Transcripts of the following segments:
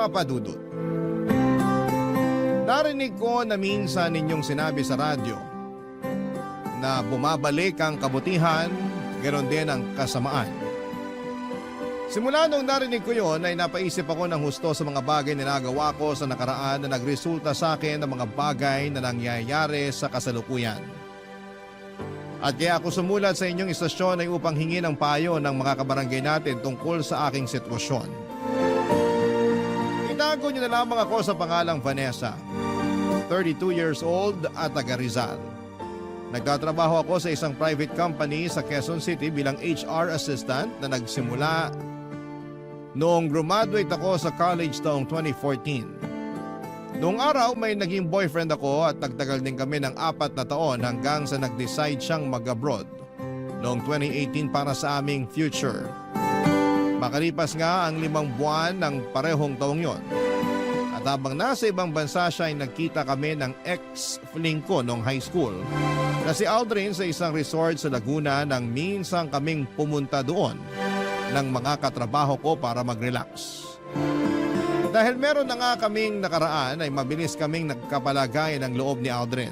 Papa Dudut. Narinig ko na minsan ninyong sinabi sa radyo na bumabalik ang kabutihan, ganoon din ang kasamaan. Simula nung narinig ko yon ay napaisip ako ng husto sa mga bagay na nagawa ko sa nakaraan na nagresulta sa akin ng mga bagay na nangyayari sa kasalukuyan. At kaya ako sumulat sa inyong istasyon ay upang hingi ng payo ng mga kabarangay natin tungkol sa aking sitwasyon. Itago niyo na lamang ako sa pangalang Vanessa, 32 years old at taga Rizal. Nagtatrabaho ako sa isang private company sa Quezon City bilang HR assistant na nagsimula noong graduate ako sa college taong 2014. Noong araw may naging boyfriend ako at nagtagal din kami ng 4 na taon hanggang sa nag-decide siyang mag-abroad noong 2018 para sa aming future. Makalipas nga ang 5 buwan ng parehong taong yon. At habang nasa ibang bansa siya ay nagkita kami ng ex-fling ko noong high school na si Aldrin sa isang resort sa Laguna nang minsan kaming pumunta doon ng mga katrabaho ko para mag-relax. Dahil meron na nga kaming nakaraan ay mabilis kaming nagkapalagay ng loob ni Aldrin.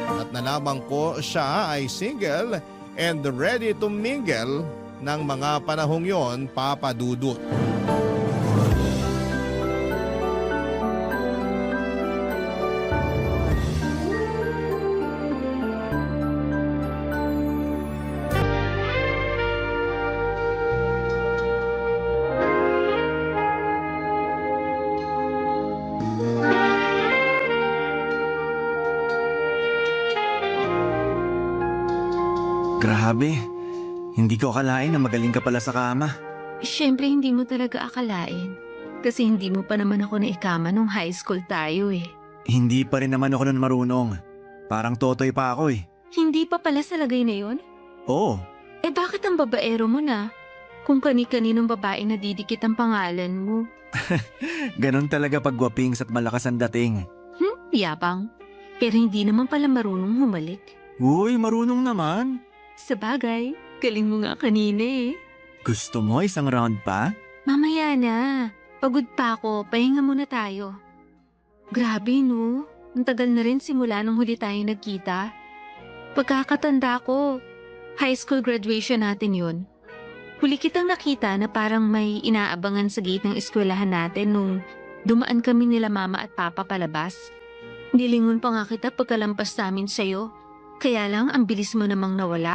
At nalaman ko siya ay single and ready to mingle ng mga panahong yon, Papa Dudut. Grabe, hindi ko akalain na magaling ka pala sa kama. Siyempre hindi mo talaga akalain. Kasi hindi mo pa naman ako naikama nung high school tayo eh. Hindi pa rin naman ako nun marunong. Parang totoy pa ako eh. Hindi pa pala sa lagay na yon? Oo, Eh bakit ang babaero mo na? Kung kani-kaninong babae na didikit ang pangalan mo. ganun talaga pagwapings at malakas ang dating. Yabang. Pero hindi naman pala marunong humalik. Uy, marunong naman. Sa bagay, galing mo nga kanina eh. Gusto mo isang round pa? Mamaya na. Pagod pa ako, pahinga muna tayo. Grabe no, ang tagal na rin simula nung huli tayo nagkita. Pagkakatanda ko, high school graduation natin yun. Huli kitang nakita na parang may inaabangan sa gate ng eskwelahan natin nung dumaan kami nila mama at papa palabas. Nilingon pa nga kita pagkalampas namin sa'yo. Kaya lang ang bilis mo namang nawala.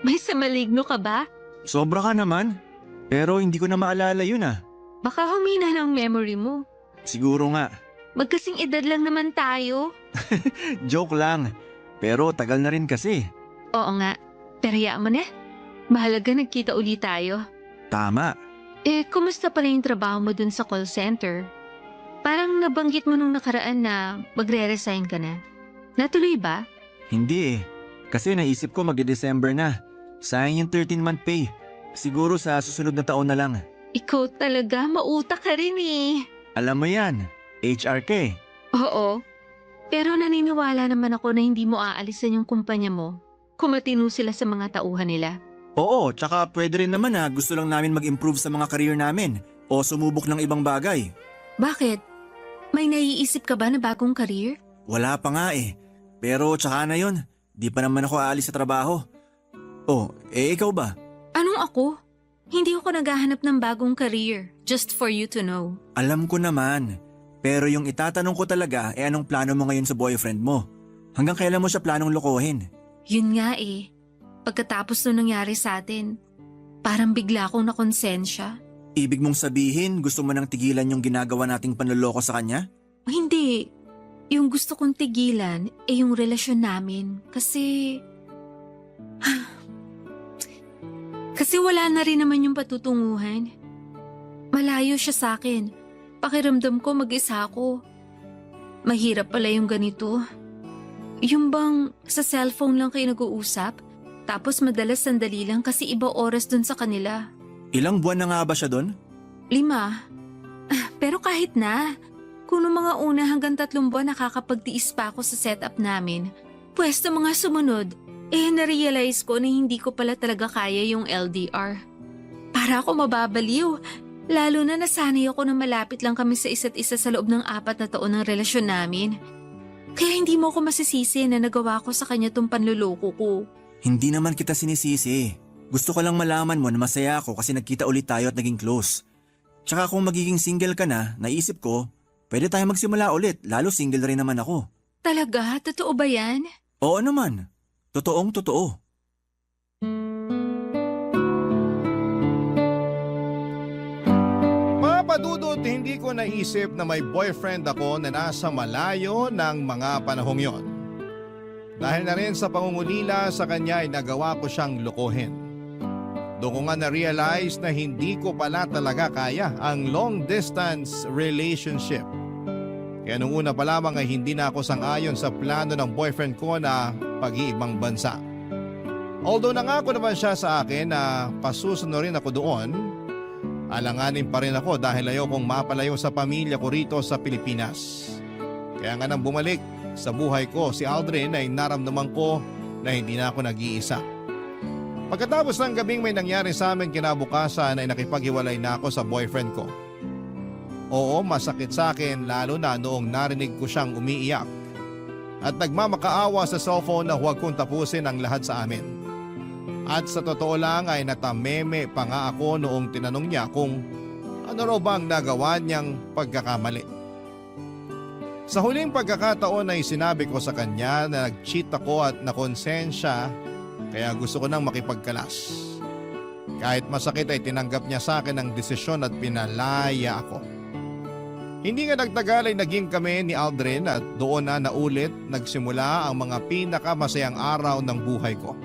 May samaligno ka ba? Sobra ka naman. Pero hindi ko na maalala yun ah. Baka humina ng memory mo. Siguro nga. Magkasing edad lang naman tayo. Joke lang. Pero tagal na rin kasi. Oo nga, pero hayaan mo na. Mahalaga nagkita ulit tayo. Tama. Eh, kumusta pala yung trabaho mo dun sa call center? Parang nabanggit mo nung nakaraan na magre-resign ka na. Natuloy ba? Hindi eh. Kasi naisip ko magde-December na. Sayang yung 13-month pay. Siguro sa susunod na taon na lang. Ikaw talaga, mautak ka rin eh. Alam mo yan. HR ka eh. Oo. Pero naniniwala naman ako na hindi mo aalisan yung kumpanya mo kung matino sila sa mga tauhan nila. Oo, tsaka pwede rin naman na gusto lang namin mag-improve sa mga career namin o sumubok ng ibang bagay. Bakit? May naiisip ka ba na bagong career? Wala pa nga eh. Pero tsaka na yun, di pa naman ako aalis sa trabaho. Oh, eh ikaw ba? Anong ako? Hindi ako naghahanap ng bagong career, just for you to know. Alam ko naman. Pero yung itatanong ko talaga anong plano mo ngayon sa boyfriend mo? Hanggang kailan mo siya planong lokohin? Yun nga eh. Pagkatapos nung nangyari sa atin, parang bigla akong nakonsensya. Ibig mong sabihin gusto mo nang tigilan yung ginagawa nating panloloko sa kanya? Hindi. Yung gusto kong tigilan yung relasyon namin. Kasi... Kasi wala na rin naman yung patutunguhan. Malayo siya sa akin. Pakiramdam ko mag-isa ako. Mahirap pala yung ganito. Yung bang sa cellphone lang kayo nag-uusap, tapos madalas sandali lang kasi iba oras dun sa kanila. Ilang buwan na nga ba siya doon? 5. Pero kahit na, kung noong mga una hanggang 3 buwan nakakapagtiis pa ako sa setup namin, pwesto mga sumunod, narealize ko na hindi ko pala talaga kaya yung LDR. Para ako mababaliw. Lalo na nasanay ako na malapit lang kami sa isa't isa sa loob ng 4 na taon ng relasyon namin. Kaya hindi mo ako masisisi na nagawa ko sa kanya tong panluloko ko. Hindi naman kita sinisisi. Gusto ko lang malaman mo na masaya ako kasi nagkita ulit tayo at naging close. Tsaka kung magiging single ka na, naisip ko, pwede tayo magsimula ulit, lalo single rin naman ako. Talaga? Totoo ba yan? Oo naman. Totoong totoo. Mga padudot, hindi ko naisip na may boyfriend ako na nasa malayo ng mga panahong yon. Dahil na rin sa pangungulila sa kanya ay nagawa ko siyang lokohin. Doon ko nga na-realize na hindi ko pala talaga kaya ang long distance relationship. Kaya nung una pa lamang ay hindi na ako sang-ayon sa plano ng boyfriend ko na pag-iibang bansa. Although nangako naman siya sa akin na pasusunurin ako doon, alanganin pa rin ako dahil ayokong mapalayo sa pamilya ko rito sa Pilipinas. Kaya nga nang bumalik sa buhay ko si Aldrin ay naramdaman ko na hindi na ako nag-iisa. Pagkatapos ng gabing may nangyari sa amin kinabukasan ay nakipaghiwalay na ako sa boyfriend ko. Oo, masakit sa akin lalo na noong narinig ko siyang umiiyak at nagmamakaawa sa cellphone na huwag kong tapusin ang lahat sa amin. At sa totoo lang ay natameme pa nga ako noong tinanong niya kung ano raw bang nagawa niyang pagkakamali. Sa huling pagkakataon ay sinabi ko sa kanya na nag-cheat ako at nakonsensya kaya gusto ko nang makipagkalas. Kahit masakit ay tinanggap niya sa akin ang desisyon at pinalaya ako. Hindi nga nagtagal ay naging kami ni Aldrin at doon na naulit nagsimula ang mga pinakamasayang araw ng buhay ko.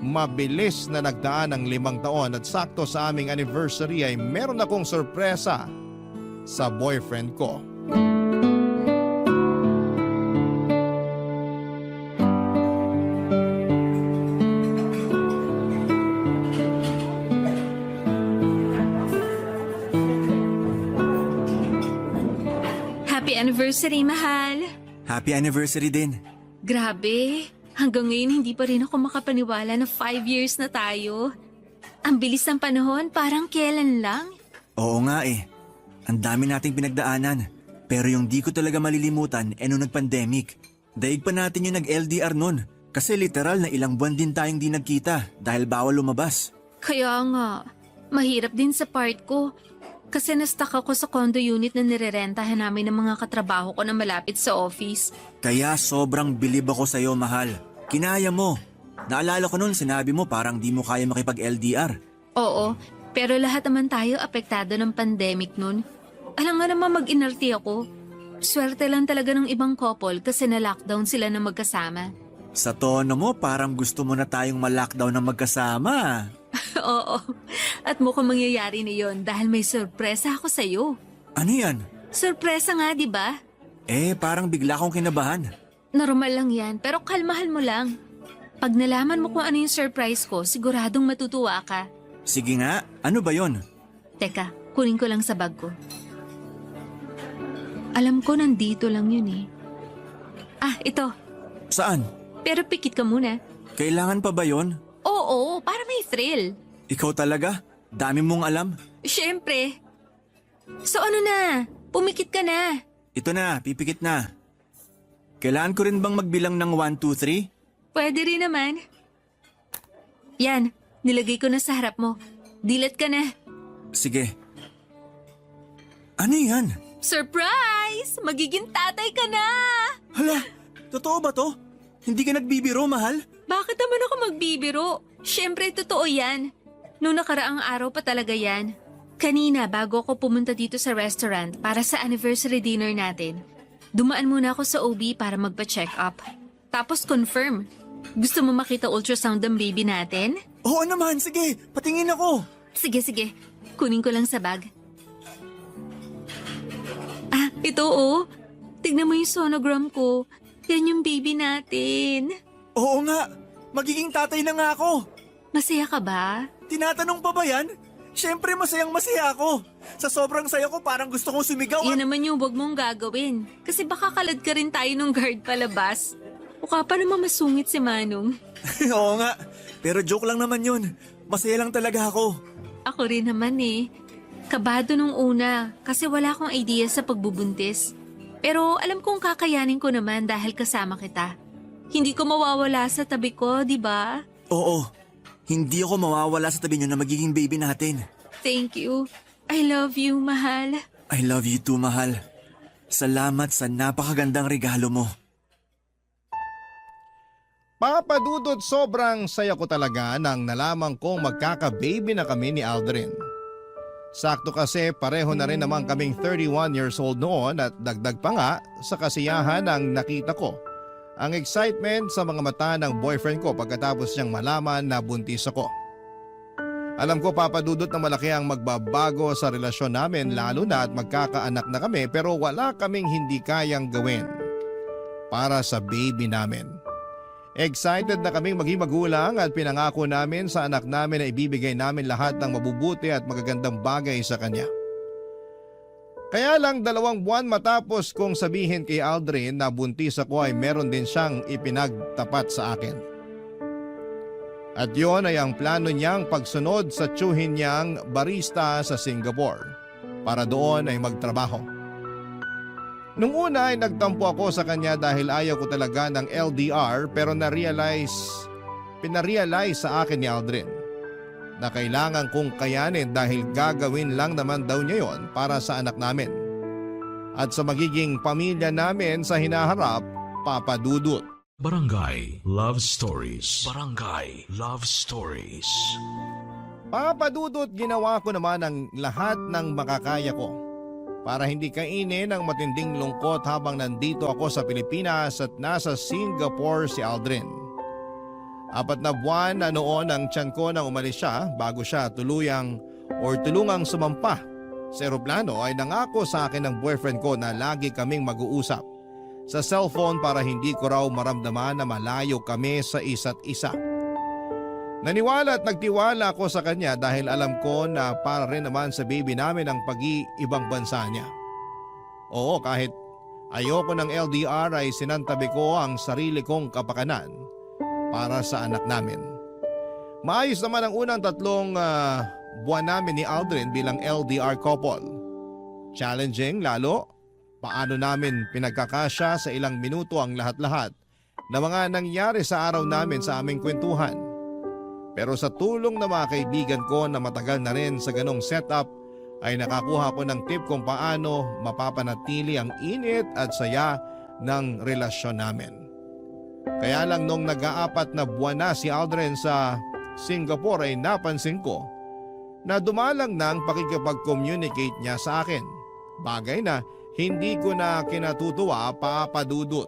Mabilis na nagdaan ang 5 taon at sakto sa aming anniversary ay meron akong sorpresa sa boyfriend ko. Happy anniversary, mahal! Happy anniversary din. Grabe, hanggang ngayon hindi pa rin ako makapaniwala na 5 years na tayo. Ang bilis ng panahon, parang kailan lang. Oo nga eh. Ang dami nating pinagdaanan. Pero yung di ko talaga malilimutan nung nag-pandemic. Daig pa natin yung nag-LDR nun. Kasi literal na ilang buwan din tayong di nagkita dahil bawal lumabas. Kaya nga, mahirap din sa part ko. Kasi na-stuck ako sa condo unit na nirerentahan namin ng mga katrabaho ko na malapit sa office. Kaya sobrang bilib ako sa'yo, mahal. Kinaya mo. Naalala ko nun sinabi mo parang di mo kaya makipag-LDR. Oo, pero lahat naman tayo apektado ng pandemic nun. Alam nga naman mag-inarti ako. Swerte lang talaga ng ibang couple kasi na-lockdown sila na magkasama. Sa tono mo parang gusto mo na tayong ma-lockdown na magkasama. Oo, at mukhang mangyayari na yon dahil may sorpresa ako sa'yo. Ano yan? Sorpresa nga, di ba? Parang bigla akong kinabahan. Normal lang yan, pero kalmahan mo lang. Pag nalaman mo kung ano yung surprise ko, siguradong matutuwa ka. Sige nga, ano ba yon? Teka, kunin ko lang sa bag ko. Alam ko nandito lang yun eh. Ah, ito. Saan? Pero pikit ka muna. Kailangan pa ba yon? Oo, para may thrill. Ikaw talaga? Dami mong alam. Siyempre. So ano na? Pumikit ka na. Ito na, pipikit na. Kailangan ko rin bang magbilang ng 1, 2, 3? Pwede rin naman. Yan, nilagay ko na sa harap mo. Dilat ka na. Sige. Ano yan? Surprise! Magiging tatay ka na! Hala, totoo ba to? Hindi ka nagbibiro, mahal? Bakit naman ako magbibiro? Siyempre, totoo yan. Noong nakaraang araw pa talaga yan. Kanina, bago ako pumunta dito sa restaurant para sa anniversary dinner natin, dumaan muna ako sa OB para magpa-check up. Tapos confirm. Gusto mo makita ultrasound ng baby natin? Oo naman, sige, patingin ako. Sige. Kunin ko lang sa bag. Ah, ito oh. Tignan mo yung sonogram ko. Yan yung baby natin. Oo nga, magiging tatay na nga ako. Masaya ka ba? Tinatanong pa ba yan? Siyempre masayang masaya ako. Sa sobrang saya ko parang gusto kong sumigaw Yan naman yung wag mong gagawin. Kasi baka kalad ka rin tayo ng guard palabas. Mukha pa naman masungit si Manong. Oo nga, pero joke lang naman yun. Masaya lang talaga ako. Ako rin naman eh. Kabado nung una kasi wala akong idea sa pagbubuntis. Pero alam kong kakayanin ko naman dahil kasama kita. Hindi ko mawawala sa tabi ko, di ba? Oo, hindi ako mawawala sa tabi niyo na magiging baby natin. Thank you. I love you, mahal. I love you too, mahal. Salamat sa napakagandang regalo mo. Papa Dudut, sobrang saya ko talaga nang nalaman kong magkaka-baby na kami ni Aldrin. Sakto kasi pareho na rin naman kaming 31 years old noon at dagdag pa nga sa kasiyahan ang nakita ko. Ang excitement sa mga mata ng boyfriend ko pagkatapos niyang malaman na buntis ako. Alam ko, Papa Dudut, na malaki ang magbabago sa relasyon namin lalo na at magkakaanak na kami, pero wala kaming hindi kayang gawin para sa baby namin. Excited na kaming maging magulang at pinangako namin sa anak namin na ibibigay namin lahat ng mabubuti at magagandang bagay sa kanya. Kaya lang 2 buwan matapos kong sabihin kay Aldrin na buntis ako ay meron din siyang ipinagtapat sa akin. At yon ay ang plano niyang pagsunod sa tiyuhin niyang barista sa Singapore para doon ay magtrabaho. Nung una ay nagtampo ako sa kanya dahil ayaw ko talaga ng LDR, pero pinarealize sa akin ni Aldrin na kailangan kong kayanin dahil gagawin lang naman daw niya yon para sa anak namin at sa magiging pamilya namin sa hinaharap, Papa Dudut. Barangay Love Stories. Barangay Love Stories. Papa Dudut, ginawa ko naman ang lahat ng makakaya ko para hindi kainin ang matinding lungkot habang nandito ako sa Pilipinas at nasa Singapore si Aldrin. 4 na buwan na noon ang tiyan ko nang umalis siya bago siya tulungang sumampa sa eroplano ay nangako sa akin ng boyfriend ko na lagi kaming mag-uusap sa cellphone para hindi ko raw maramdaman na malayo kami sa isa't isa. Naniwala at nagtiwala ako sa kanya dahil alam ko na para rin naman sa baby namin ang pag-iibang bansa niya. Oo, kahit ayoko ng LDR ay sinantabi ko ang sarili kong kapakanan para sa anak namin. Maayos naman ang unang 3 buwan namin ni Aldrin bilang LDR couple. Challenging lalo, paano namin pinagkakasya sa ilang minuto ang lahat-lahat na mga nangyari sa araw namin sa aming kwentuhan. Pero sa tulong ng mga kaibigan ko na matagal na rin sa ganong setup ay nakakuha ko ng tip kung paano mapapanatili ang init at saya ng relasyon namin. Kaya lang nung nag-4 na buwan na si Aldrin sa Singapore ay napansin ko na dumalang na ang pakikipag-communicate niya sa akin. Bagay na hindi ko na kinatutuwa, Papa Dudut.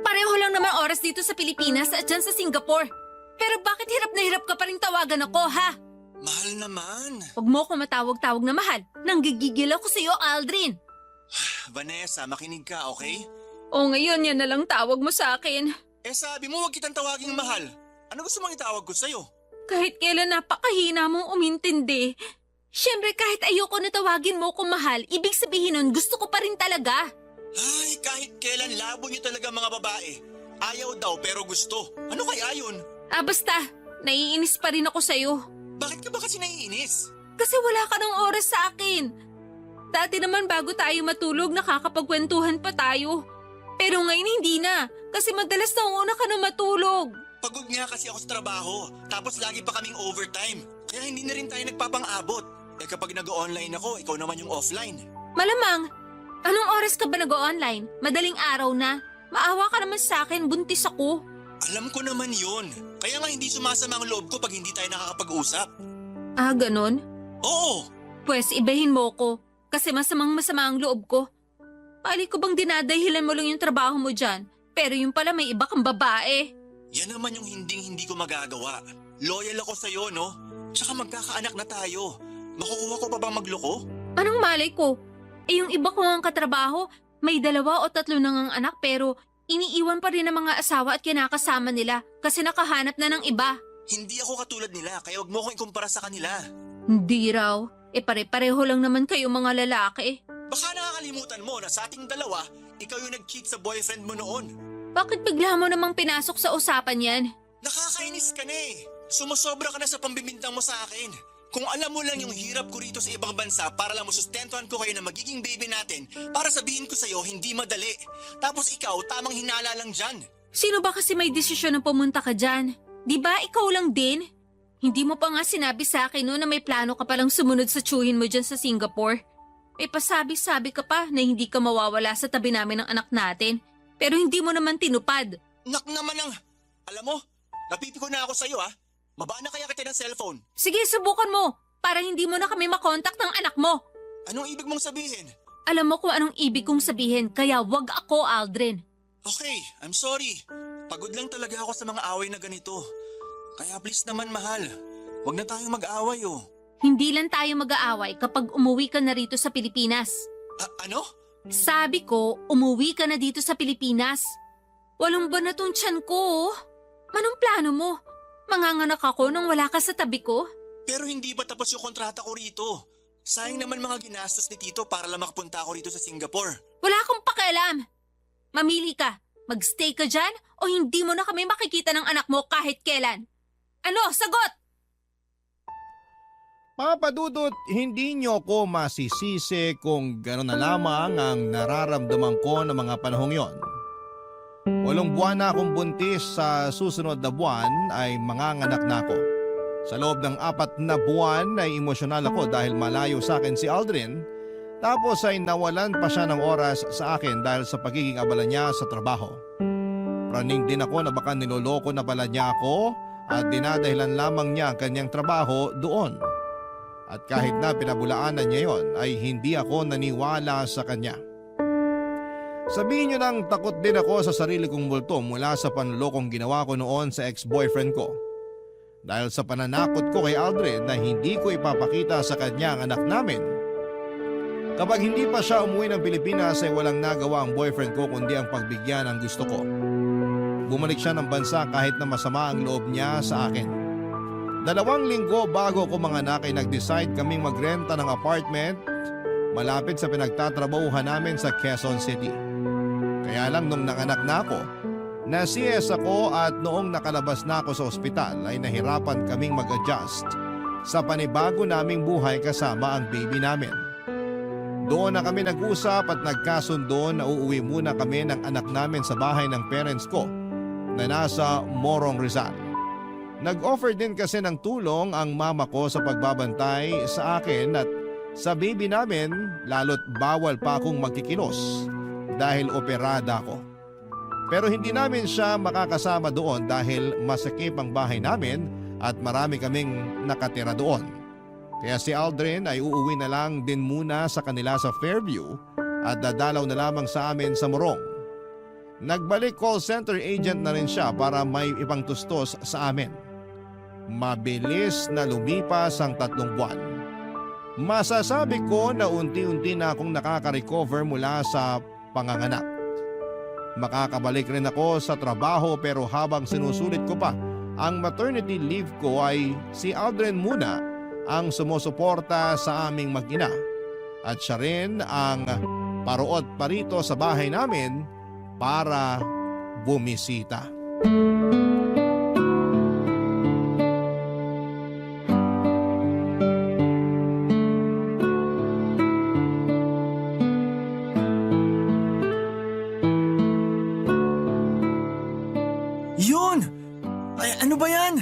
Pareho lang naman oras dito sa Pilipinas at dyan sa Singapore. Pero bakit hirap na hirap ka pa rin tawagan ako, ha? Mahal naman. Huwag mo ko matawag-tawag na mahal. Nanggigigil ako sa'yo, Aldrin. Vanessa, makinig ka, okay? O ngayon, yan na lang tawag mo sa akin. Sabi mo wag kitang tawaging mahal. Ano gusto mong itawag ko sa'yo? Kahit kailan napakahina mong umintindi. Siyempre kahit ayoko na tawagin mo kung mahal, ibig sabihin nun gusto ko pa rin talaga. Ay, kahit kailan labo niyo talaga mga babae. Ayaw daw pero gusto. Ano kaya yun? Basta, naiinis pa rin ako sa'yo. Bakit ka ba kasi naiinis? Kasi wala ka ng oras sa akin. Dati naman bago tayo matulog, nakakapagkwentuhan pa tayo. Pero ngayon hindi na, kasi madalas na una ka na matulog. Pagod nga kasi ako sa trabaho, tapos lagi pa kaming overtime. Kaya hindi na rin tayo nagpapang-abot. Kapag nag-online ako, ikaw naman yung offline. Malamang, anong oras ka ba nag-online? Madaling araw na. Maawa ka naman sa akin, buntis ako. Alam ko naman yun. Kaya nga hindi sumasama ang loob ko pag hindi tayo nakakapag-usap. Ganon? Oo! Pwes, ibahin mo ko. Kasi masama ang loob ko. Pali ko bang dinadahilan mo lang yung trabaho mo dyan? Pero yung pala may iba kang babae. Yan naman yung hindi ko magagawa. Loyal ako sa'yo, no? Tsaka magkakaanak na tayo. Makukuha ko pa bang magloko? Anong malay ko? Yung iba ko ang katrabaho, may 2 o 3 na ngang anak pero iniiwan pa rin ng mga asawa at kinakasama nila kasi nakahanap na ng iba. Hindi ako katulad nila kaya wag mo akong ikumpara sa kanila. Hindi raw. Pare-pareho lang naman kayo mga lalaki. Baka nakakalimutan mo na sa ating dalawa, ikaw yung nag-cheat sa boyfriend mo noon. Bakit bigla mo namang pinasok sa usapan yan? Nakakainis ka na eh. Sumusobra ka na sa pambibintang mo sa akin. Kung alam mo lang yung hirap ko rito sa ibang bansa para lang masustentuhan ko kayo na magiging baby natin, para sabihin ko sa'yo hindi madali. Tapos ikaw, tamang hinala lang dyan. Sino ba kasi may desisyon na pumunta ka dyan? Di ba ikaw lang din? Hindi mo pa nga sinabi sa akin no na may plano ka palang sumunod sa tsuhin mo dyan sa Singapore. May pasabi-sabi ka pa na hindi ka mawawala sa tabi namin ng anak natin. Pero hindi mo naman tinupad. Nak naman ang... Alam mo, napipiko na ako sa'yo ha. Mabaan na kaya kita ng cellphone. Sige, subukan mo. Para hindi mo na kami makontak ng anak mo. Anong ibig mong sabihin? Alam mo kung anong ibig kong sabihin, kaya wag ako, Aldrin. Okay, I'm sorry. Pagod lang talaga ako sa mga away na ganito. Kaya please naman mahal, wag na tayong mag-away oh. Hindi lang tayo mag-aaway kapag umuwi ka na rito sa Pilipinas. Ano? Sabi ko, umuwi ka na dito sa Pilipinas. Walang ba na tong tiyan ko? Anong plano mo? Manganganak ako nang wala ka sa tabi ko? Pero hindi ba tapos yung kontrata ko rito? Sayang naman mga ginastos ni Tito para lang makapunta ako rito sa Singapore. Wala akong pakialam. Mamili ka. Magstay ka dyan o hindi mo na kami makikita ng anak mo kahit kailan. Ano? Sagot! Papa Dudut, hindi niyo ko masisisi kung gano'n na lamang ang nararamdaman ko ng mga panahong yon. 8 buwan na akong buntis, sa susunod na buwan ay manganganak na ako. Sa loob ng 4 na buwan ay emosyonal ako dahil malayo sa akin si Aldrin. Tapos ay nawalan pa siya ng oras sa akin dahil sa pagiging abala niya sa trabaho. Praning din ako na baka niloloko na pala niya ako at dinadahilan lamang niya ang kanyang trabaho doon. At kahit na pinabulaanan niya yon ay hindi ako naniwala sa kanya. Sabihin niyo nang takot din ako sa sarili kong multo mula sa panlolokong ginawa ko noon sa ex-boyfriend ko. Dahil sa pananakot ko kay Aldrin na hindi ko ipapakita sa kanya ang anak namin. Kapag hindi pa siya umuwi ng Pilipinas ay walang nagawa ang boyfriend ko kundi ang pagbigyan ng gusto ko. Bumalik siya ng bansa kahit na masama ang loob niya sa akin. 2 linggo bago ko manganak ay nag-decide kaming magrenta ng apartment malapit sa pinagtatrabahuhan namin sa Quezon City. Kaya lang nung nanganak na ako, na-CS ako at noong nakalabas na ako sa ospital ay nahirapan kaming mag-adjust sa panibago naming buhay kasama ang baby namin. Doon na kami nag-usap at nagkasundo na uuwi muna kami ng anak namin sa bahay ng parents ko na nasa Morong Rizal. Nag-offer din kasi ng tulong ang mama ko sa pagbabantay sa akin at sa baby namin, lalo't bawal pa akong magkikilos dahil operada ako. Pero hindi namin siya makakasama doon dahil masakip ang bahay namin at marami kaming nakatira doon. Kaya si Aldrin ay uuwi na lang din muna sa kanila sa Fairview at dadalaw na lamang sa amin sa Morong. Nagbalik call center agent na rin siya para may ibang tustos sa amin. Mabilis na lumipas ang 3 buwan. Masasabi ko na unti-unti na akong nakaka-recover mula sa panganganak. Makakabalik rin ako sa trabaho pero habang sinusulit ko pa ang maternity leave ko ay si Aldrin muna ang sumusuporta sa aming mag-ina. At siya rin ang paruot pa rito sa bahay namin para bumisita. Yun! Ay, ano ba yan?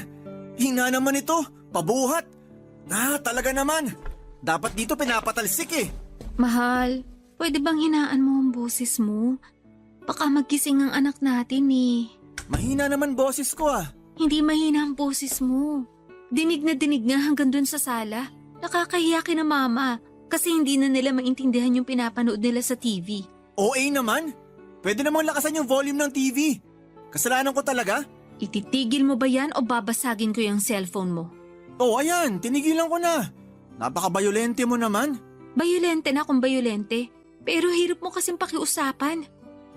Hina naman ito. Pabuhat. Talaga naman. Dapat dito pinapatalsik eh. Mahal, pwede bang hinaan mo ang boses mo? Baka magising ang anak natin eh. Mahina naman boses ko ah. Hindi mahina ang boses mo. Dinig na dinig nga hanggang dun sa sala. Nakakahiya kina mama kasi hindi na nila maintindihan yung pinapanood nila sa TV. OA naman. Pwede namang lakasan yung volume ng TV. Kasalanan ko talaga. Ititigil mo ba yan o babasagin ko yung cellphone mo? Oh, ayan. Tinigilan ko na. Napaka-bayolente mo naman. Bayolente na kung bayolente. Pero hirap mo kasing pakiusapan.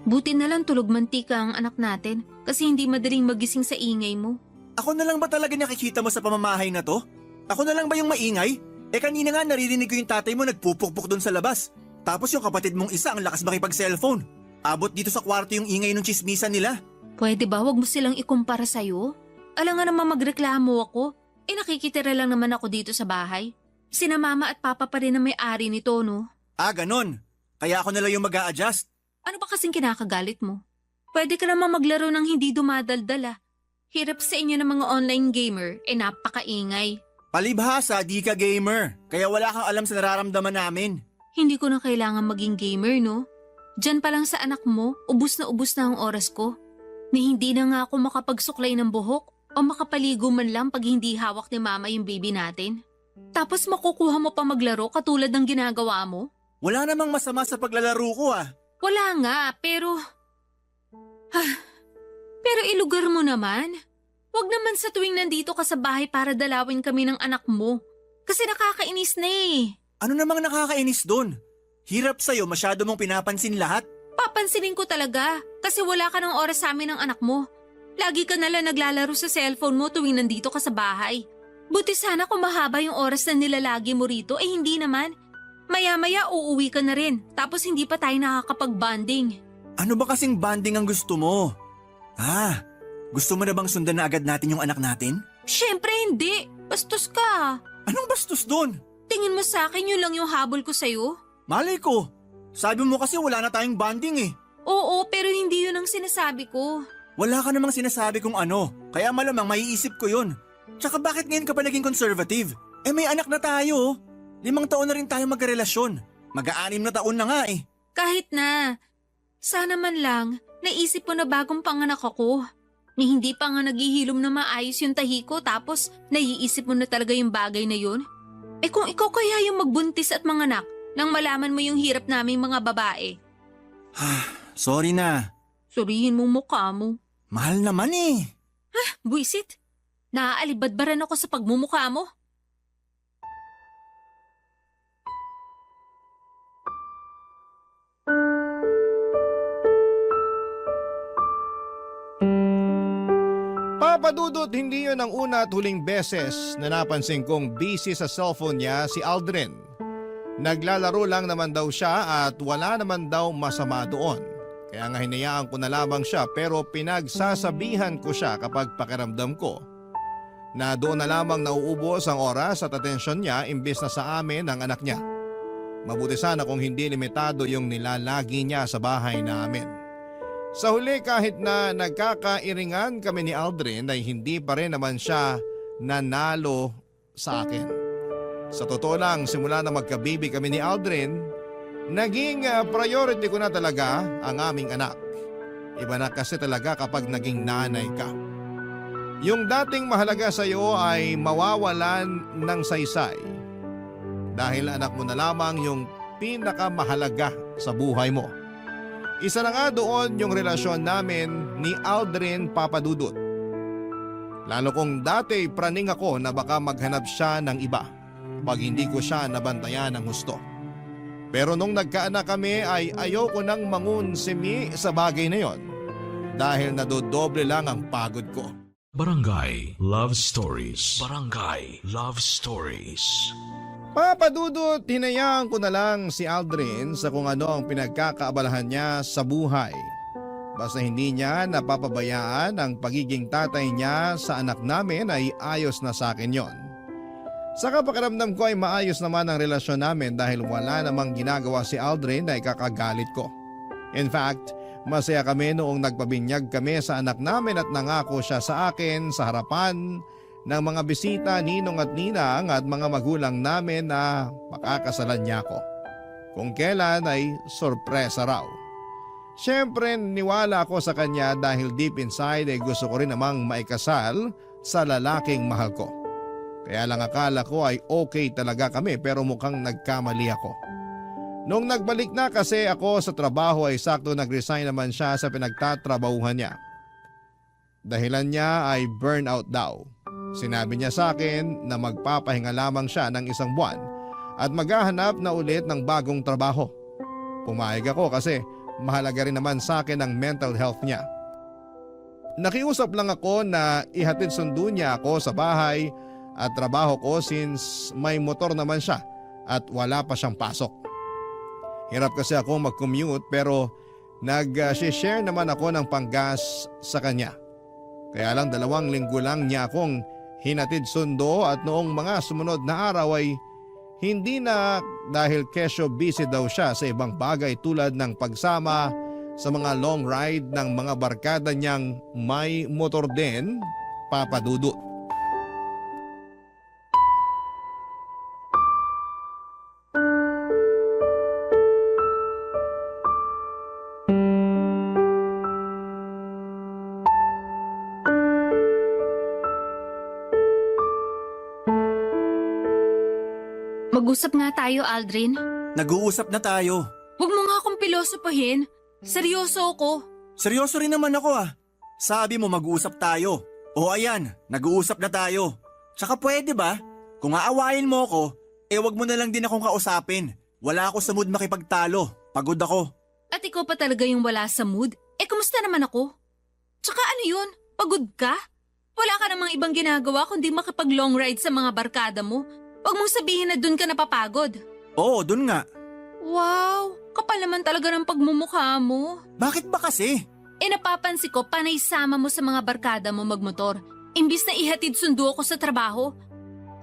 Buti na lang tulog mantika ang anak natin kasi hindi madaling magising sa ingay mo. Ako na lang ba talaga nakikita mo sa pamamahay na to? Ako na lang ba yung maingay? Kanina nga naririnig ko yung tatay mo nagpupukpok doon sa labas. Tapos yung kapatid mong isa ang lakas makipag-cellphone. Abot dito sa kwarto yung ingay ng chismisan nila. Pwede ba wag mo silang ikumpara sa'yo? Alam nga naman magreklamo ako. Nakikitira lang naman ako dito sa bahay. Sina mama at papa pa rin ang may-ari nito, no? Ganon. Kaya ako na lang yung mag-a-adjust. Ano ba kasing kinakagalit mo? Pwede ka naman maglaro ng hindi dumadaldala. Hirap sa inyo ng mga online gamer, napakaingay. Palibhasa, di ka gamer. Kaya wala kang alam sa nararamdaman namin. Hindi ko na kailangan maging gamer, no? Diyan pa lang sa anak mo, ubus na ang oras ko. Ni hindi na nga ako makapagsuklay ng buhok o makapaligo man lang pag hindi hawak ni mama yung baby natin. Tapos makukuha mo pa maglaro katulad ng ginagawa mo? Wala namang masama sa paglalaro ko Wala nga, pero... Pero ilugar mo naman. Huwag naman sa tuwing nandito ka sa bahay para dalawin kami ng anak mo. Kasi nakakainis na Ano namang nakakainis doon? Hirap sa'yo, masyado mong pinapansin lahat. Papansinin ko talaga kasi wala ka ng oras sa amin ng anak mo. Lagi ka nalang naglalaro sa cellphone mo tuwing nandito ka sa bahay. Buti sana kung mahaba yung oras na nilalagi mo rito, hindi naman. Maya-maya uuwi ka na rin tapos hindi pa tayo nakakapag-bonding. Ano ba kasing bonding ang gusto mo? Gusto mo na bang sundan na agad natin yung anak natin? Siyempre hindi. Bastos ka. Anong bastos doon? Tingin mo sa akin yun lang yung habol ko sa'yo? Malay ko. Sabi mo kasi wala na tayong bonding Oo, pero hindi yun ang sinasabi ko. Wala ka namang sinasabi kung ano. Kaya malamang maiisip ko yun. Tsaka bakit ngayon ka pa naging conservative? May anak na tayo. 5 taon na rin tayo magkarelasyon. Mag-6 na taon na nga Kahit na. Sana man lang, naisip mo na bagong panganak ako. Ni hindi pa nga naghihilom na maayos yung tahi ko tapos naiisip mo na talaga yung bagay na yun? Kung ikaw kaya yung magbuntis at manganak nang malaman mo yung hirap naming mga babae. Sorry na. Surihin mo mukha mo. Mahal naman Buisit. Naaalibadbaran ako sa pagmumukha mo. Papadudot, hindi yun ang una at huling beses na napansin kong busy sa cellphone niya si Aldrin. Naglalaro lang naman daw siya at wala naman daw masama doon. Kaya nga hinayaan ko na lamang siya pero pinagsasabihan ko siya kapag pakiramdam ko na doon na lamang nauubos ang oras at atensyon niya imbes na sa amin ang anak niya. Mabuti sana kung hindi limitado yung nilalagi niya sa bahay namin. Sa huli kahit na nagkakairingan kami ni Aldrin ay hindi pa rin naman siya nanalo sa akin. Sa totoo lang, simula na magkabibi kami ni Aldrin, naging priority ko na talaga ang aming anak. Iba na kasi talaga kapag naging nanay ka. Yung dating mahalaga sa iyo ay mawawalan ng saysay. Dahil anak mo na lamang yung pinakamahalaga sa buhay mo. Isa na nga doon yung relasyon namin ni Aldrin Papadudut. Lalo kong dati praning ako na baka maghanap siya ng iba pag hindi ko siya nabantayan ng husto. Pero nung nagkaanak kami ay ayoko nang mangunsimi sa bagay na yon dahil nadodoble lang ang pagod ko. Barangay Love Stories. Barangay Love Stories. Papadudot, hinayaan ko na lang si Aldrin sa kung ano ang pinagkakaabalahan niya sa buhay. Basta hindi niya napapabayaan ang pagiging tatay niya sa anak namin ay ayos na sa akin yon. Sa pakiramdam ko ay maayos naman ang relasyon namin dahil wala namang ginagawa si Aldrin na ikakagalit ko. In fact, masaya kami noong nagpabinyag kami sa anak namin at nangako siya sa akin sa harapan ng mga bisita, ninong at ninang at mga magulang namin na makakasalan niya ako. Kung kailan ay sorpresa raw. Siyempre niwala ako sa kanya dahil deep inside ay gusto ko rin namang maikasal sa lalaking mahal ko. Kaya lang akala ko ay okay talaga kami pero mukhang nagkamali ako. Nung nagbalik na kasi ako sa trabaho ay sakto nag-resign naman siya sa pinagtatrabahuhan niya. Dahilan niya ay burnout daw. Sinabi niya sa akin na magpapahinga lamang siya ng 1 buwan at maghahanap na ulit ng bagong trabaho. Pumayag ako kasi mahalaga rin naman sa akin ang mental health niya. Nakiusap lang ako na ihatid sundo niya ako sa bahay at trabaho ko since may motor naman siya at wala pa siyang pasok. Hirap kasi ako mag-commute pero nag-share naman ako ng panggas sa kanya. Kaya lang 2 linggo lang niya akong hinatid sundo at noong mga sumunod na araw ay hindi na dahil kesyo busy daw siya sa ibang bagay tulad ng pagsama sa mga long ride ng mga barkada niyang may motor din, Papa Dudut. Mag-usap nga tayo, Aldrin. Nag-uusap na tayo. Huwag mo nga akong pilosopahin. Seryoso ako. Seryoso rin naman ako ah. Sabi mo mag-uusap tayo. O ayan, nag-uusap na tayo. Tsaka pwede ba? Kung aawayin mo ako, wag mo na lang din akong kausapin. Wala ako sa mood makipagtalo. Pagod ako. At ikaw pa talaga yung wala sa mood? Kumusta naman ako? Tsaka ano yun? Pagod ka? Wala ka namang ibang ginagawa kundi makipag-long ride sa mga barkada mo. Huwag mong sabihin na dun ka napapagod. Oo, dun nga. Wow, kapal naman talaga ng pagmumukha mo. Bakit ba kasi? Napapansin ko panay sama mo sa mga barkada mo magmotor. Imbis na ihatid sundo ako sa trabaho.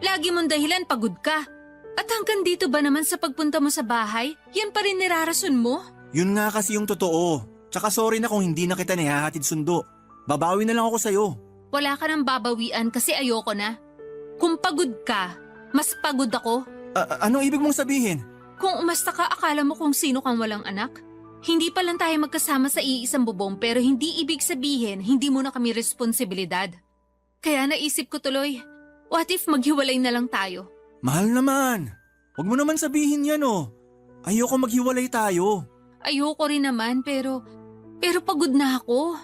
Lagi mong dahilan pagod ka. At hanggang dito ba naman sa pagpunta mo sa bahay, yan pa rin nirarason mo? Yun nga kasi yung totoo. Tsaka sorry na kung hindi na kita nihahatid sundo. Babawi na lang ako sa'yo. Wala ka nang babawian kasi ayoko na. Kung pagod ka, mas pagod ako. Anong ibig mong sabihin? Kung umasta ka, akala mo kung sino kang walang anak? Hindi pa lang tayo magkasama sa iisang bubong pero hindi ibig sabihin hindi mo na kami responsibilidad. Kaya naisip ko tuloy, what if maghiwalay na lang tayo? Mahal naman. Huwag mo naman sabihin yan oh. Ayoko maghiwalay tayo. Ayoko rin naman pero pagod na ako.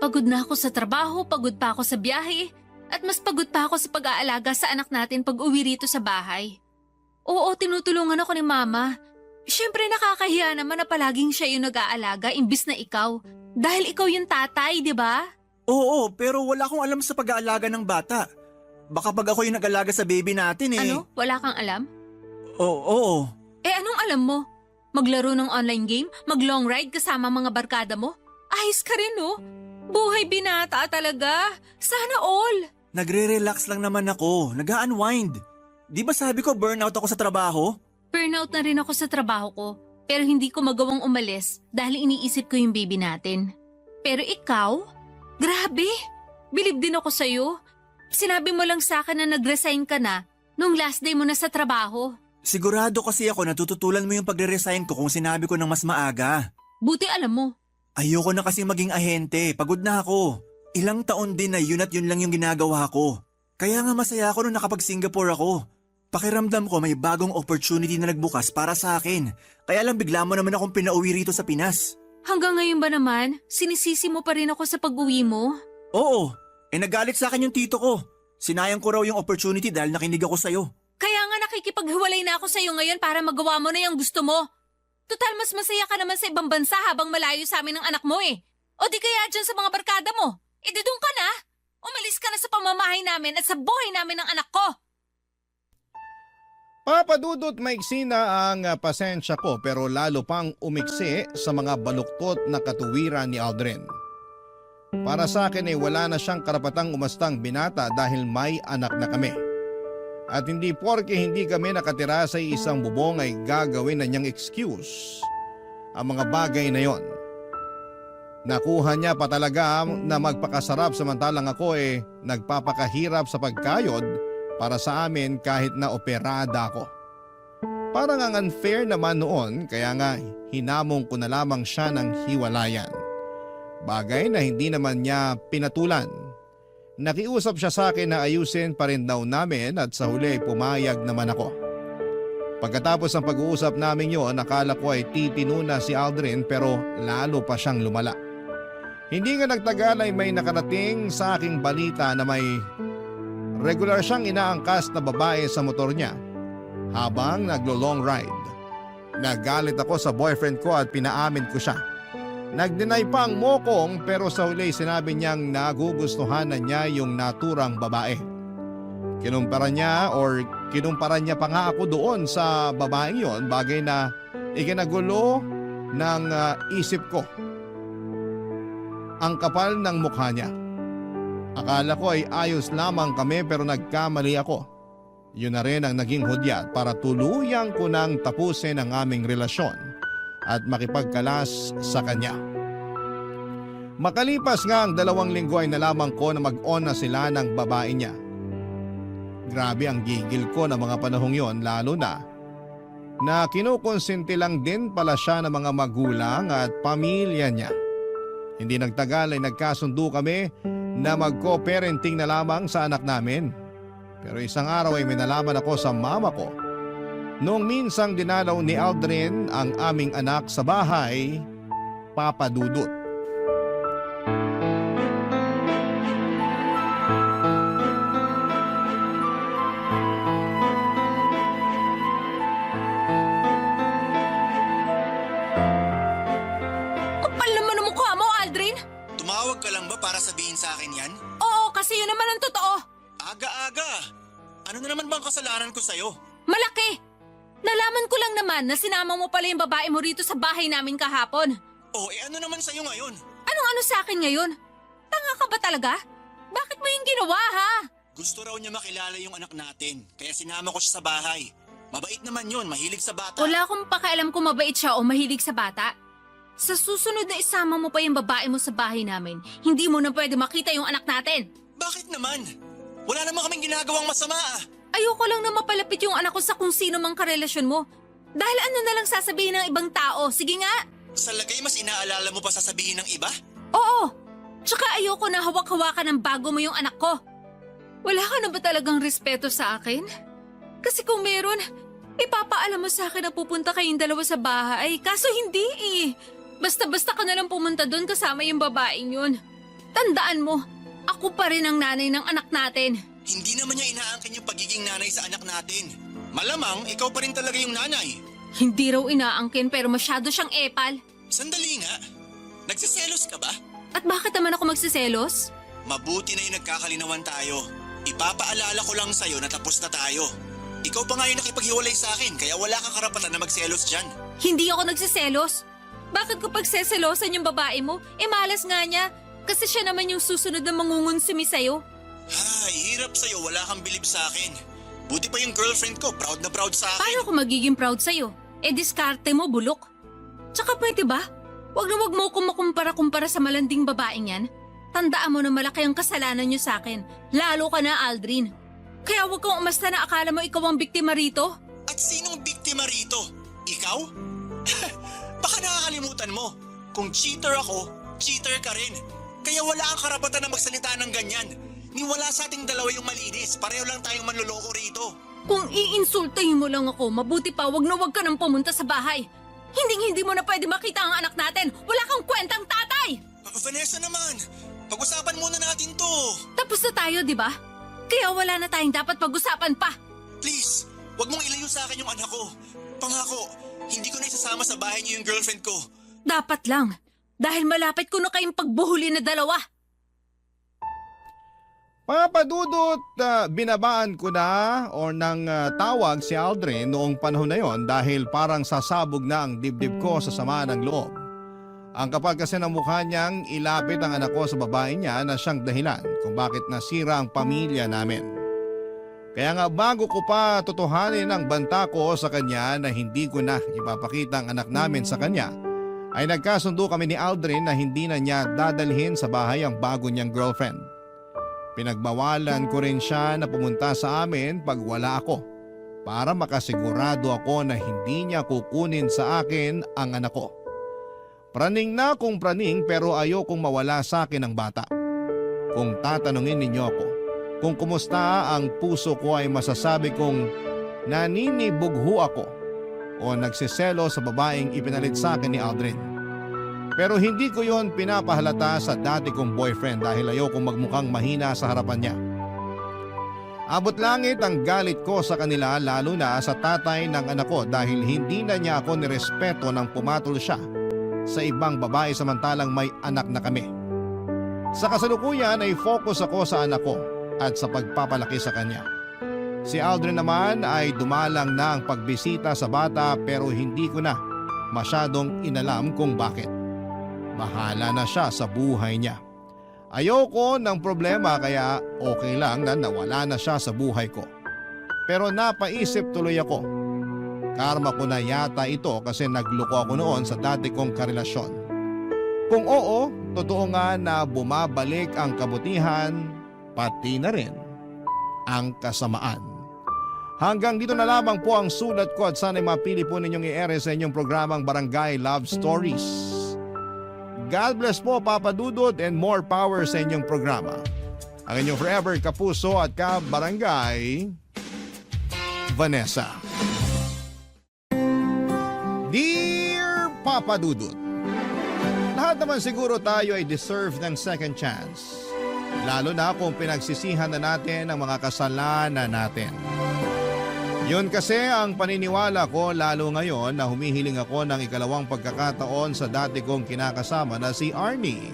Pagod na ako sa trabaho, pagod pa ako sa biyahe. At mas pagod pa ako sa pag-aalaga sa anak natin pag uwi rito sa bahay. Oo, tinutulungan ako ni Mama. Siyempre nakakahiya naman na palaging siya yung nag-aalaga imbis na ikaw. Dahil ikaw yung tatay, di ba? Oo, pero wala akong alam sa pag-aalaga ng bata. Baka pag ako yung nag-alaga sa baby natin eh. Ano? Wala kang alam? Oo. Anong alam mo? Maglaro ng online game? Mag-long ride kasama mga barkada mo? Ayos ka rin, no? Buhay binata talaga. Sana all. Nagre-relax lang naman ako. Nag-unwind. Di ba sabi ko burnout ako sa trabaho? Burnout na rin ako sa trabaho ko. Pero hindi ko magawang umalis dahil iniisip ko yung baby natin. Pero ikaw? Grabe! Bilib din ako sa'yo. Sinabi mo lang sa akin na nag-resign ka na nung last day mo na sa trabaho. Sigurado kasi ako natututulan mo yung pagre-resign ko kung sinabi ko ng mas maaga. Buti alam mo. Ayoko na kasi maging ahente. Pagod na ako. Ilang taon din na yun at yun lang yung ginagawa ko. Kaya nga masaya ako nung nakapag-Singapore ako. Pakiramdam ko may bagong opportunity na nagbukas para sa akin. Kaya lang bigla mo naman akong pinauwi rito sa Pinas. Hanggang ngayon ba naman, sinisisi mo pa rin ako sa pag-uwi mo? Oo. Nagalit sa akin yung tito ko. Sinayang ko raw yung opportunity dahil nakinig ako sa'yo. Kaya nga nakikipaghiwalay na ako sa'yo ngayon para magawa mo na yung gusto mo. Total mas masaya ka naman sa ibang bansa habang malayo sa amin ng anak mo eh. O di kaya dyan sa mga barkada mo. Di doon ka na. Umalis ka na sa pamamahay namin at sa buhay namin ng anak ko. Papa Dudut, maiksi na ang pasensya ko pero lalo pang umiksi sa mga baluktot na katuwiran ni Aldrin. Para sa akin wala na siyang karapatang umastang binata dahil may anak na kami. At hindi porke hindi kami nakatira sa isang bubong ay gagawin na niyang excuse ang mga bagay na yon. Nakuha niya pa talaga na magpakasarap samantalang ako nagpapakahirap sa pagkayod para sa amin kahit na operada ako. Parang ang unfair naman noon kaya nga hinamong ko na lamang siya ng hiwalayan. Bagay na hindi naman niya pinatulan. Nakiusap siya sa akin na ayusin pa rin daw namin at sa huli ay pumayag naman ako. Pagkatapos ng pag-uusap namin yon, nakala ko ay titino na si Aldrin pero lalo pa siyang lumala. Hindi nga nagtagal ay may nakarating sa aking balita na may regular siyang inaangkas na babae sa motor niya habang naglo-long ride. Nagalit ako sa boyfriend ko at pinaamin ko siya. Nag-deny pa ang mokong pero sa huli sinabi niyang nagugustuhan na niya yung naturang babae. Kinumpara niya pa nga ako doon sa babaeng yon, bagay na ikinagulo ng isip ko. Ang kapal ng mukha niya. Akala ko ay ayos lamang kami pero nagkamali ako. Yun na rin ang naging hudyat para tuluyang ko nang tapusin ang aming relasyon at makipagkalas sa kanya. Makalipas nga ang 2 linggo ay nalaman ko na mag-on na sila ng babae niya. Grabe ang gigil ko na mga panahong yon, lalo na kinukonsinti lang din pala siya ng mga magulang at pamilya niya. Hindi nagtagal ay nagkasundo kami na mag-co-parenting na lamang sa anak namin. Pero isang araw ay may nalaman ako sa mama ko. Noong minsang dinalaw ni Aldrin ang aming anak sa bahay, Papa Dudut. Kapal naman ang mukha mo, Aldrin! Tumawag ka lang ba para sabihin sa akin yan? Oo, kasi yun naman ang totoo. Aga-aga! Ano na naman bang kasalanan ko sa'yo? Malaki! Nalaman ko lang naman na sinama mo pala yung babae mo rito sa bahay namin kahapon. Ano naman sa'yo ngayon? Anong ano sa akin ngayon? Tanga ka ba talaga? Bakit mo yung ginawa, ha? Gusto raw niya makilala yung anak natin, kaya sinama ko siya sa bahay. Mabait naman yun, mahilig sa bata. Wala akong pakialam kung mabait siya o mahilig sa bata. Sa susunod na isama mo pa yung babae mo sa bahay namin, hindi mo na pwede makita yung anak natin. Bakit naman? Wala naman kaming ginagawang masama ah. Ayoko lang na mapalapit yung anak ko sa kung sino mang karelasyon mo. Dahil ano na lang sasabihin ng ibang tao, sige nga. Sa lagay mas inaalala mo pa sasabihin ng iba? Oo! Tsaka ayoko na hawak-hawakan ng bago mo yung anak ko. Wala ka na ba talagang respeto sa akin? Kasi kung meron, ipapaalam mo sa akin na pupunta kayong dalawa sa bahay. Kaso hindi eh. Basta-basta ka na lang pumunta doon kasama yung babaeng yun. Tandaan mo, ako pa rin ang nanay ng anak natin. Hindi naman niya inaangkin yung pagiging nanay sa anak natin. Malamang ikaw pa rin talaga yung nanay. Hindi raw inaangkin pero masyado siyang epal. Sandali nga. Nagsiselos ka ba? At bakit naman ako magsiselos? Mabuti na yung nagkakalinawan tayo. Ipapaalala ko lang sa'yo na tapos na tayo. Ikaw pa nga yung nakipaghiwalay sa akin kaya wala kang karapatan na magselos dyan. Hindi ako nagsiselos. Bakit ko pagseselosan yung babae mo? Malas nga niya. Kasi siya naman yung susunod na mangungunsumi sa'yo. Ay, hirap sa'yo. Wala kang bilib sa akin. Buti pa yung girlfriend ko. Proud na proud sa akin. Paano ako magiging proud sa'yo? Diskarte mo, bulok. Tsaka pwede ba? Huwag mo akong makumpara-kumpara sa malanding babaeng yan. Tandaan mo na malaki ang kasalanan niyo sa akin. Lalo ka na, Aldrin. Kaya huwag kang umasta na akala mo ikaw ang biktima rito. At sinong biktima rito? Ikaw? Baka nakakalimutan mo. Kung cheater ako, cheater ka rin. Kaya wala kang karapatan na magsalita ng ganyan. Niwala sa ating dalawa yung malinis. Pareho lang tayong manloloko rito. Kung iinsultahin mo lang ako, mabuti pa wag ka nang pumunta sa bahay. Hindi mo na pwede makita ang anak natin. Wala kang kwentang tatay! Vanessa naman, pag-usapan muna natin to. Tapos na tayo, di ba? Kaya wala na tayong dapat pag-usapan pa. Please, wag mong ilayo sa akin yung anak ko. Pangako, hindi ko na isasama sa bahay niyo yung girlfriend ko. Dapat lang. Dahil malapit ko na kayong pagbuhuli na dalawa. Papadudot, binabaan ko na o nang tawag si Aldrin noong panahon na yon dahil parang sasabog na ang dibdib ko sa sama ng loob. Ang kapal kasi ng mukha niyang ilapit ang anak ko sa babae niya na siyang dahilan kung bakit nasira ang pamilya namin. Kaya nga bago ko pa tutuhanin ang banta ko sa kanya na hindi ko na ipapakita ang anak namin sa kanya, ay nagkasundo kami ni Aldrin na hindi na niya dadalhin sa bahay ang bago niyang girlfriend. Pinagbawalan ko rin siya na pumunta sa amin pag wala ako para makasigurado ako na hindi niya kukunin sa akin ang anak ko. Praning na kung praning pero ayokong mawala sa akin ang bata. Kung tatanungin ninyo ako kung kumusta ang puso ko ay masasabi kong naninibugho ako o nagsiselo sa babaeng ipinalit sa akin ni Aldrin. Pero hindi ko yon pinapahalata sa dati kong boyfriend dahil ayokong magmukhang mahina sa harapan niya. Abot langit ang galit ko sa kanila lalo na sa tatay ng anak ko dahil hindi na niya ako nirespeto nang pumatol siya sa ibang babae samantalang may anak na kami. Sa kasalukuyan ay focus ako sa anak ko at sa pagpapalaki sa kanya. Si Aldrin naman ay dumalang na ang pagbisita sa bata pero hindi ko na masyadong inalam kung bakit. Bahala na siya sa buhay niya. Ayoko ng problema kaya okay lang na nawala na siya sa buhay ko. Pero napaisip tuloy ako. Karma ko na yata ito kasi nagloko ako noon sa dati kong karelasyon. Kung oo, totoo nga na bumabalik ang kabutihan, pati na rin ang kasamaan. Hanggang dito na lamang po ang sulat ko at sana'y mapili po ninyong i-ere sa inyong programang Barangay Love Stories. God bless po Papa Dudut and more power sa inyong programa. Ang inyong forever kapuso at ka-barangay, Vanessa. Dear Papa Dudut, lahat naman siguro tayo ay deserve ng second chance. Lalo na kung pinagsisihan na natin ang mga kasalanan natin. Yun kasi ang paniniwala ko lalo ngayon na humihiling ako ng ikalawang pagkakataon sa dati kong kinakasama na si Arnie.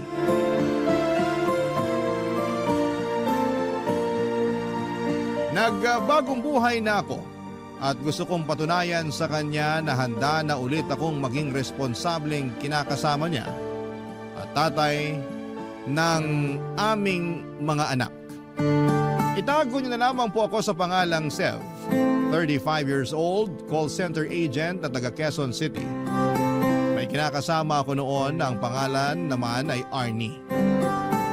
Nagbagong buhay na ako at gusto kong patunayan sa kanya na handa na ulit akong maging responsableng kinakasama niya at tatay ng aming mga anak. Itago niyo na lamang po ako sa pangalang Sev, 35 years old, call center agent na taga Quezon City. May kinakasama ako noon, ang pangalan naman ay Arnie.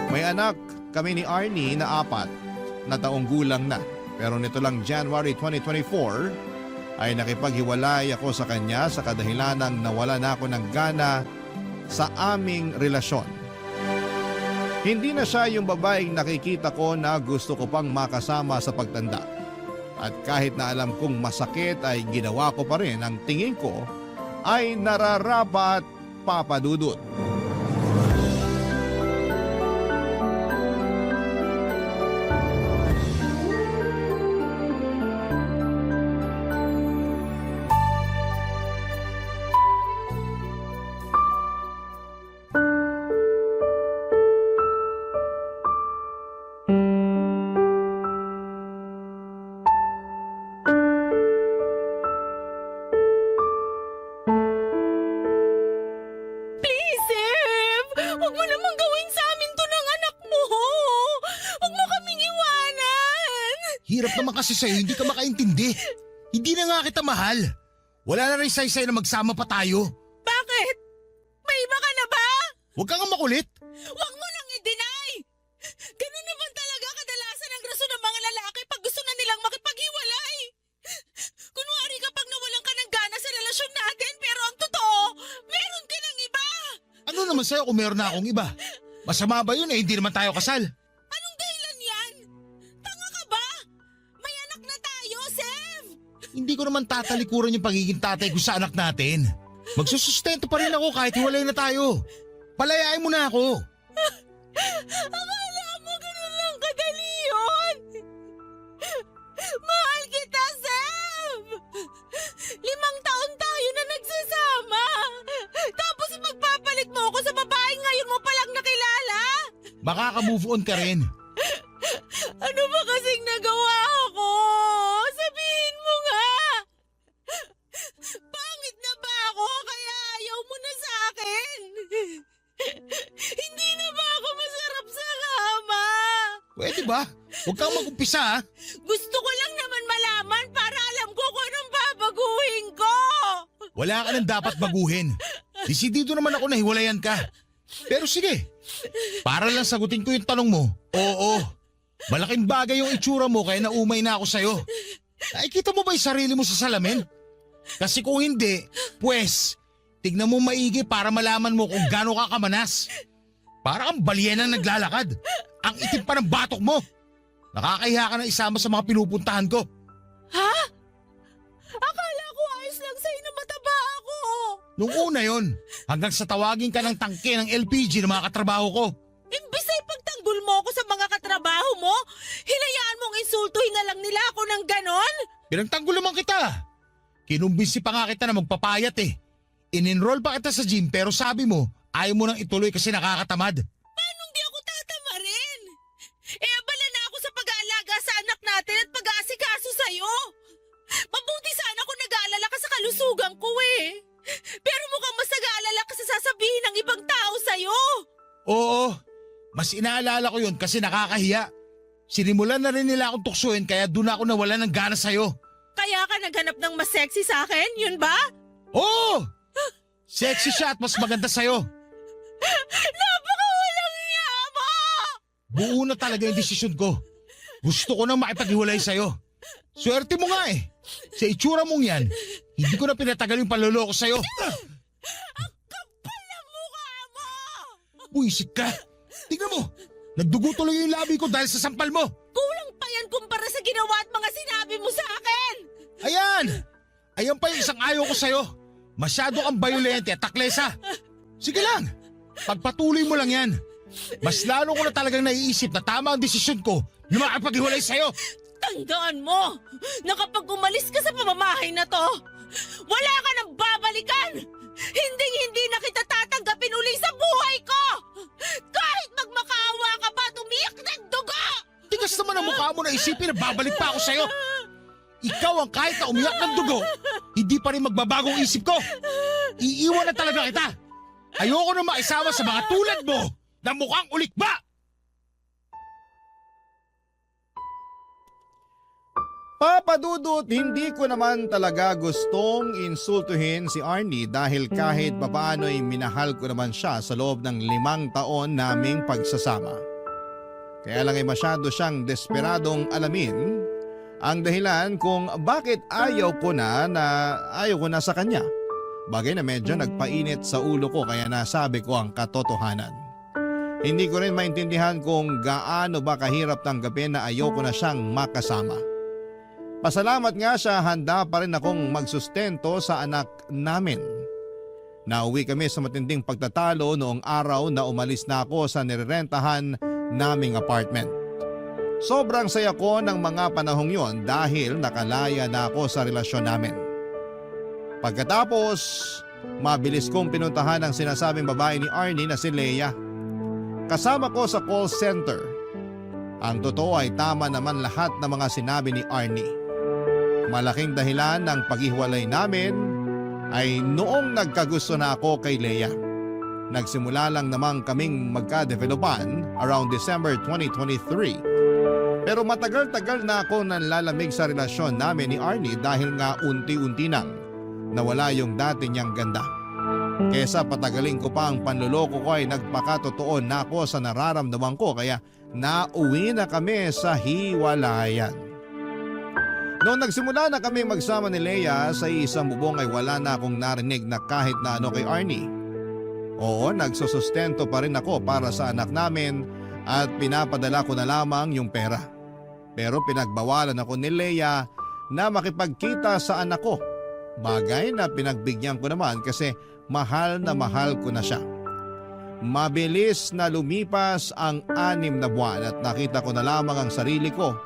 May anak kami ni Arnie na 4 na taong gulang na. Pero nito lang January 2024 ay nakipaghiwalay ako sa kanya sa kadahilanang nawala na ako ng gana sa aming relasyon. Hindi na siya yung babaeng nakikita ko na gusto ko pang makasama sa pagtanda. At kahit na alam kong masakit ay ginawa ko pa rin ang tingin ko ay nararapat, Papa Dudut. Hirap naman kasi sa'yo, hindi ka makaintindi. Hindi na nga kita mahal. Wala na rin saysay na magsama pa tayo. Bakit? May iba ka na ba? Huwag ka nga makulit. Huwag mo nang i-deny! Ganun naman talaga kadalasan ang rason ng mga lalaki pag gusto na nilang makipaghiwalay. Kunwari kapag nawalan ka ng gana sa relasyon natin pero ang totoo, meron ka ng iba! Ano naman sa'yo kung meron na akong iba? Masama ba yun hindi naman tayo kasal? Anong dahilan yan? Tanga ka ba? May anak na tayo, Sev! Hindi ko naman tatalikuran yung pagiging tatay ko sa anak natin. Magsusustento pa rin ako kahit hiwalay na tayo. Palayain mo na ako. Akala mo ganun lang kadali yun? Mahal kita, Sev! 5 taon tayo na nagsasama. Tapos ipagpapalit mo ako sa babaeng ngayon mo palang nakilala. Makaka-move on ka rin. Ano ba kasing nagawa ako? Sabihin mo nga! Pangit na ba ako kaya ayaw mo na sa akin? Hindi na ba ako masarap sa kama? Pwede ba? Huwag kang mag-umpisa ha. Gusto ko lang naman malaman para alam ko kung anong babaguhin ko. Wala ka nang dapat baguhin. Desidido naman ako na hiwalayan ka. Pero sige, para lang sagutin ko yung tanong mo. Oo, malaking bagay yung itsura mo kaya naumay na ako sa'yo. Nakikita mo ba yung sarili mo sa salamin? Kasi kung hindi, pues, tignan mo maigi para malaman mo kung gaano ka kamanas. Para kang balyen na naglalakad. Ang itim pa ng batok mo. Nakakahiya ka na isama sa mga pinupuntahan ko. Ha? Akala ko ayos lang sa'yo na mataba ako. Nung una yon, hanggang sa tawagin ka ng tangke ng LPG ng mga katrabaho ko. Imbis ay pagtanggol mo ako sa mga katrabaho mo, hinayaan mong insultuhin na lang nila ako ng ganon? Pinagtanggol naman kita. Kinumbinsi pa nga kita na magpapayat eh. In-enroll pa kita sa gym pero sabi mo, ayaw mo nang ituloy kasi nakakatamad. Paano hindi ako tatama rin? Abala na ako sa pag-aalaga sa anak natin at pag-aasikaso sa'yo. Mabuti sana kung nag-aalala ka sa kalusugan ko eh. Pero mukhang mas nag-aalala ka sa sasabihin ng ibang tao sa'yo. Oo, mas inaalala ko yun kasi nakakahiya. Sinimulan na rin nila akong tuksuin kaya doon ako nawala ng gana sa'yo. Kaya ka naghanap ng mas sexy sa akin, yun ba? Oo! Sexy siya at mas maganda sa'yo. Napakawalang iya mo! Buo na talaga yung desisyon ko. Gusto ko nang makipaghiwalay sa'yo. Swerte mo nga eh. Sa itsura mong yan, hindi ko na pinatagal yung panloloko sa'yo. Kapal ang mukha mo! Buisit ka. Tingnan mo, nagdugo tuloy yung labi ko dahil sa sampal mo. Kulang pa yan kumpara sa ginawa at mga sinabi mo sa akin! Ayan! Ayan pa yung isang ayaw ko sa'yo. Masyado kang bayolente at taklesa. Sige lang, pagpatuloy mo lang yan. Mas lalo ko na talagang naiisip na tama ang desisyon ko na makapaghiwalay sa'yo. Tandaan mo na kapag umalis ka sa pamamahay na to, wala ka nang babalikan! Hinding-hindi na kita tatanggapin uli sa buhay ko! Kahit magmakaawa ka pa at umiyak ng dugo! Tigas naman ang mukha mo na isipin na babalik pa ako sa'yo. Ikaw ang kahit na umiyak ng dugo, hindi pa rin magbabagong isip ko. Iiwan na talaga kita. Ayoko na maisama sa mga tulad mo na mukhang ulikba. Papadudot, hindi ko naman talaga gustong insultuhin si Arnie dahil kahit papaano'y minahal ko naman siya sa loob ng 5 taon naming pagsasama. Kaya lang ay masyado siyang desperadong alamin ang dahilan kung bakit ayaw ko na sa kanya. Bagay na medyo nagpainit sa ulo ko kaya nasabi ko ang katotohanan. Hindi ko rin maintindihan kung gaano ba kahirap tanggapin na ayaw ko na siyang makasama. Pasalamat nga siya, handa pa rin akong magsustento sa anak namin. Nauwi kami sa matinding pagtatalo noong araw na umalis na ako sa nirerentahan naming apartment. Sobrang saya ko ng mga panahong yon dahil nakalaya na ako sa relasyon namin. Pagkatapos, mabilis kong pinuntahan ang sinasabing babae ni Arnie na si Leia. Kasama ko sa call center. Ang totoo ay tama naman lahat ng mga sinabi ni Arnie. Malaking dahilan ng paghiwalay namin ay noong nagkagusto na ako kay Leia. Nagsimula lang namang kaming magka-developan around December 2023. Pero matagal-tagal na ako nanlalamig sa relasyon namin ni Arnie dahil nga unti-unti nang nawala yung dati niyang ganda. Kesa patagalin ko pa ang panloloko ko ay nagpakatotoo na ako sa nararamdaman ko kaya nauwi na kami sa hiwalayan. Noong nagsimula na kami magsama ni Leia sa isang bubong ay wala na akong narinig na kahit na ano kay Arnie. Oo, nagsusustento pa rin ako para sa anak namin at pinapadala ko na lamang yung pera. Pero pinagbawalan ako ni Leia na makipagkita sa anak ko. Bagay na pinagbigyan ko naman kasi mahal ko na siya. Mabilis na lumipas ang 6 na buwan at nakita ko na lamang ang sarili ko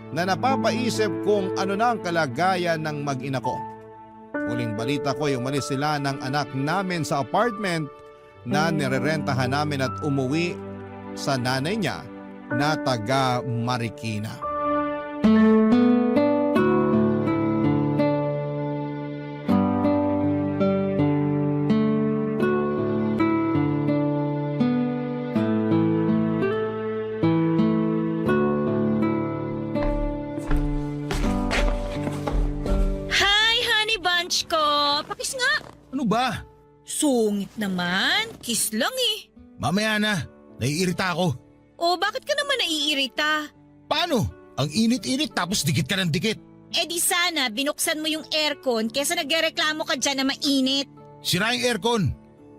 na napapaisip kung ano na ang kalagayan ng mag-ina ko. Huling balita ko yung umalis sila ng anak namin sa apartment na nirerentahan namin at umuwi sa nanay niya na taga Marikina. Ano ba? Sungit naman. Kiss lang eh. Mamaya na, naiirita ako. O bakit ka naman naiirita? Paano? Ang init-init tapos dikit ka ng dikit. Eh di sana binuksan mo yung aircon kesa nagreklamo ka dyan na mainit. Sira yung aircon.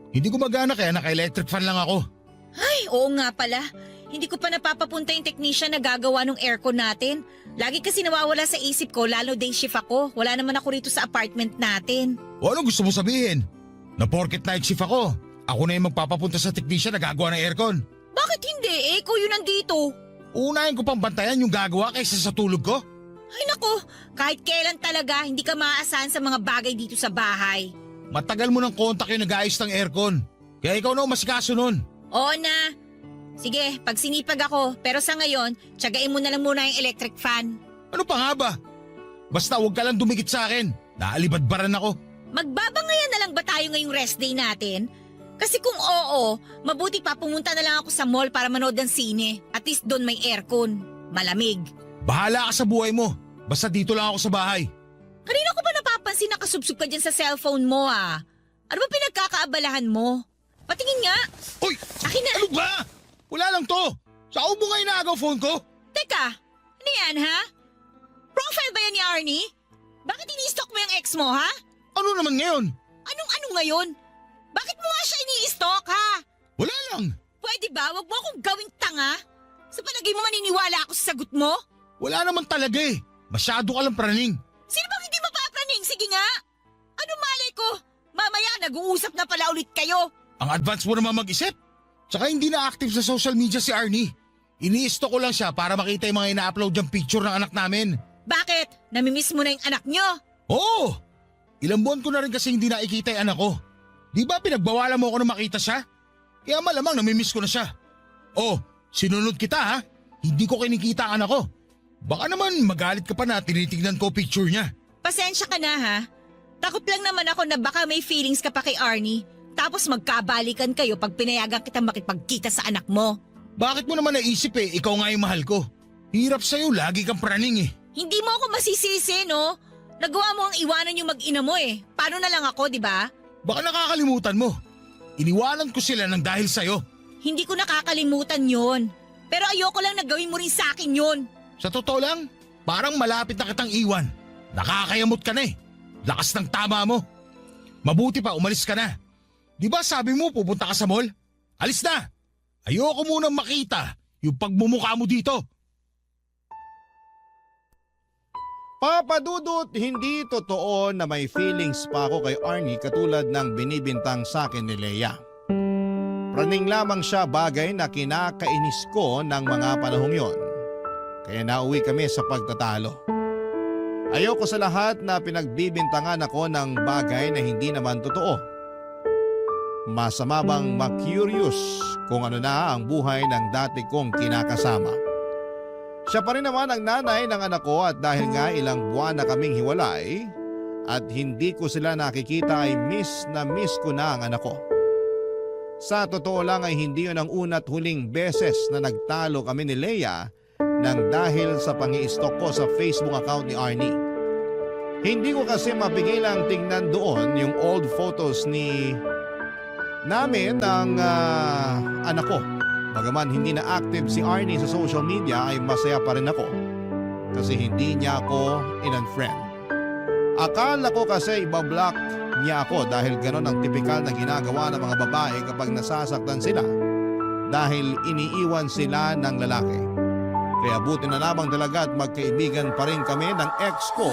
Hindi gumagana kaya naka-electric fan lang ako. Ay, oo nga pala. Hindi ko pa napapapunta yung technician na gagawa ng aircon natin. Lagi kasi nawawala sa isip ko, lalo day shift ako. Wala naman ako rito sa apartment natin. O anong gusto mo sabihin? Na porket night shift ako na yung magpapapunta sa technician na gagawa ng aircon. Bakit hindi? Eh, ikaw yun nandito. Unahin ko pang bantayan yung gagawa kaysa sa tulog ko. Ay nako, kahit kailan talaga hindi ka maaasahan sa mga bagay dito sa bahay. Matagal mo ng kontak yung nag-aayos ng aircon. Kaya ikaw na umasikaso nun. Oo na. Sige, pag sinipag ako, pero sa ngayon, tiyagain mo na lang muna yung electric fan. Ano pa nga ba? Basta huwag ka lang dumikit sa akin. Naalibadbaran ako. Magbabangayan na lang ba tayo ngayong rest day natin? Kasi kung oo, mabuti pa pumunta na lang ako sa mall para manood ng sine. At least doon may aircon. Malamig. Bahala ka sa buhay mo. Basta dito lang ako sa bahay. Kanina ko ba napapansin na kasubsob ka dyan sa cellphone mo ah? Ano ba pinagkakaabalahan mo? Patingin nga. Uy! Akin na. Ano ba? Wala lang to. Sa ubo nga inaagaw phone ko. Teka, ano yan ha? Profile ba yan ni Arnie? Bakit ini-stalk mo yung ex mo ha? Ano naman ngayon? Anong ngayon? Bakit mo nga siya ini-stalk ha? Wala lang. Pwede ba? Wag mo akong gawing tanga. Sa palagay mo maniniwala ako sa sagot mo? Wala naman talaga eh. Masyado ka lang praning. Sino bang hindi mapapraning? Sige nga. Ano malay ko? Mamaya nag-uusap na pala ulit kayo. Ang advance mo naman mag-isip. Tsaka hindi na active sa social media si Arnie. Ini-stalk ko lang siya para makita yung mga ina-upload yung picture ng anak namin. Bakit? Namimiss mo na yung anak nyo? Oo! Ilang buwan ko na rin kasi hindi nakikita yung anak ko. Di ba pinagbawalan mo ako na makita siya? Kaya malamang namimiss ko na siya. Oh, sinunod kita ha? Hindi ko kinikita ang anak ko. Baka naman magalit ka pa na tinitignan ko picture niya. Pasensya ka na ha. Takot lang naman ako na baka may feelings ka pa kay Arnie. Tapos magkabalikan kayo pag pinayagan kita makipagkita sa anak mo. Bakit mo naman naisip eh, ikaw nga yung mahal ko. Hirap sa'yo, lagi kang praning eh. Hindi mo ako masisisi, no? Nagawa mo ang iwanan yung mag-ina mo eh. Paano na lang ako, di ba? Baka nakakalimutan mo. Iniwanan ko sila ng dahil sa'yo. Hindi ko nakakalimutan yon. Pero ayoko lang na gawin mo rin sa akin yon. Sa totoo lang, parang malapit na kitang iwan. Nakakayamot ka na eh. Lakas ng tama mo. Mabuti pa, umalis ka na. Di ba sabi mo pupunta ka sa mall? Alis na! Ayoko munang makita yung pagmumukha mo dito. Papa Dudut, hindi totoo na may feelings pa ako kay Arnie katulad ng binibintang sa akin ni Leia. Praning lamang siya, bagay na kinakainis ko ng mga panahong yon. Kaya nauwi kami sa pagtatalo. Ayoko sa lahat na pinagbibintangan ako ng bagay na hindi naman totoo. Masama bang ma-curious kung ano na ang buhay ng dati kong kinakasama. Siya pa rin naman ang nanay ng anak ko at dahil nga ilang buwan na kaming hiwalay at hindi ko sila nakikita ay miss na miss ko na ang anak ko. Sa totoo lang ay hindi yun ang una't huling beses na nagtalo kami ni Leia nang dahil sa pangi-stalk ko sa Facebook account ni Arnie. Hindi ko kasi mapigilang tingnan doon yung old photos namin ng anak ko. Bagaman hindi na active si Arnie sa social media ay masaya pa rin ako kasi hindi niya ako in-unfriend. Akala ko kasi ibablock niya ako dahil gano'n ang tipikal na ginagawa ng mga babae kapag nasasaktan sila dahil iniiwan sila ng lalaki. Kaya buti na lamang talaga at magkaibigan pa rin kami ng ex ko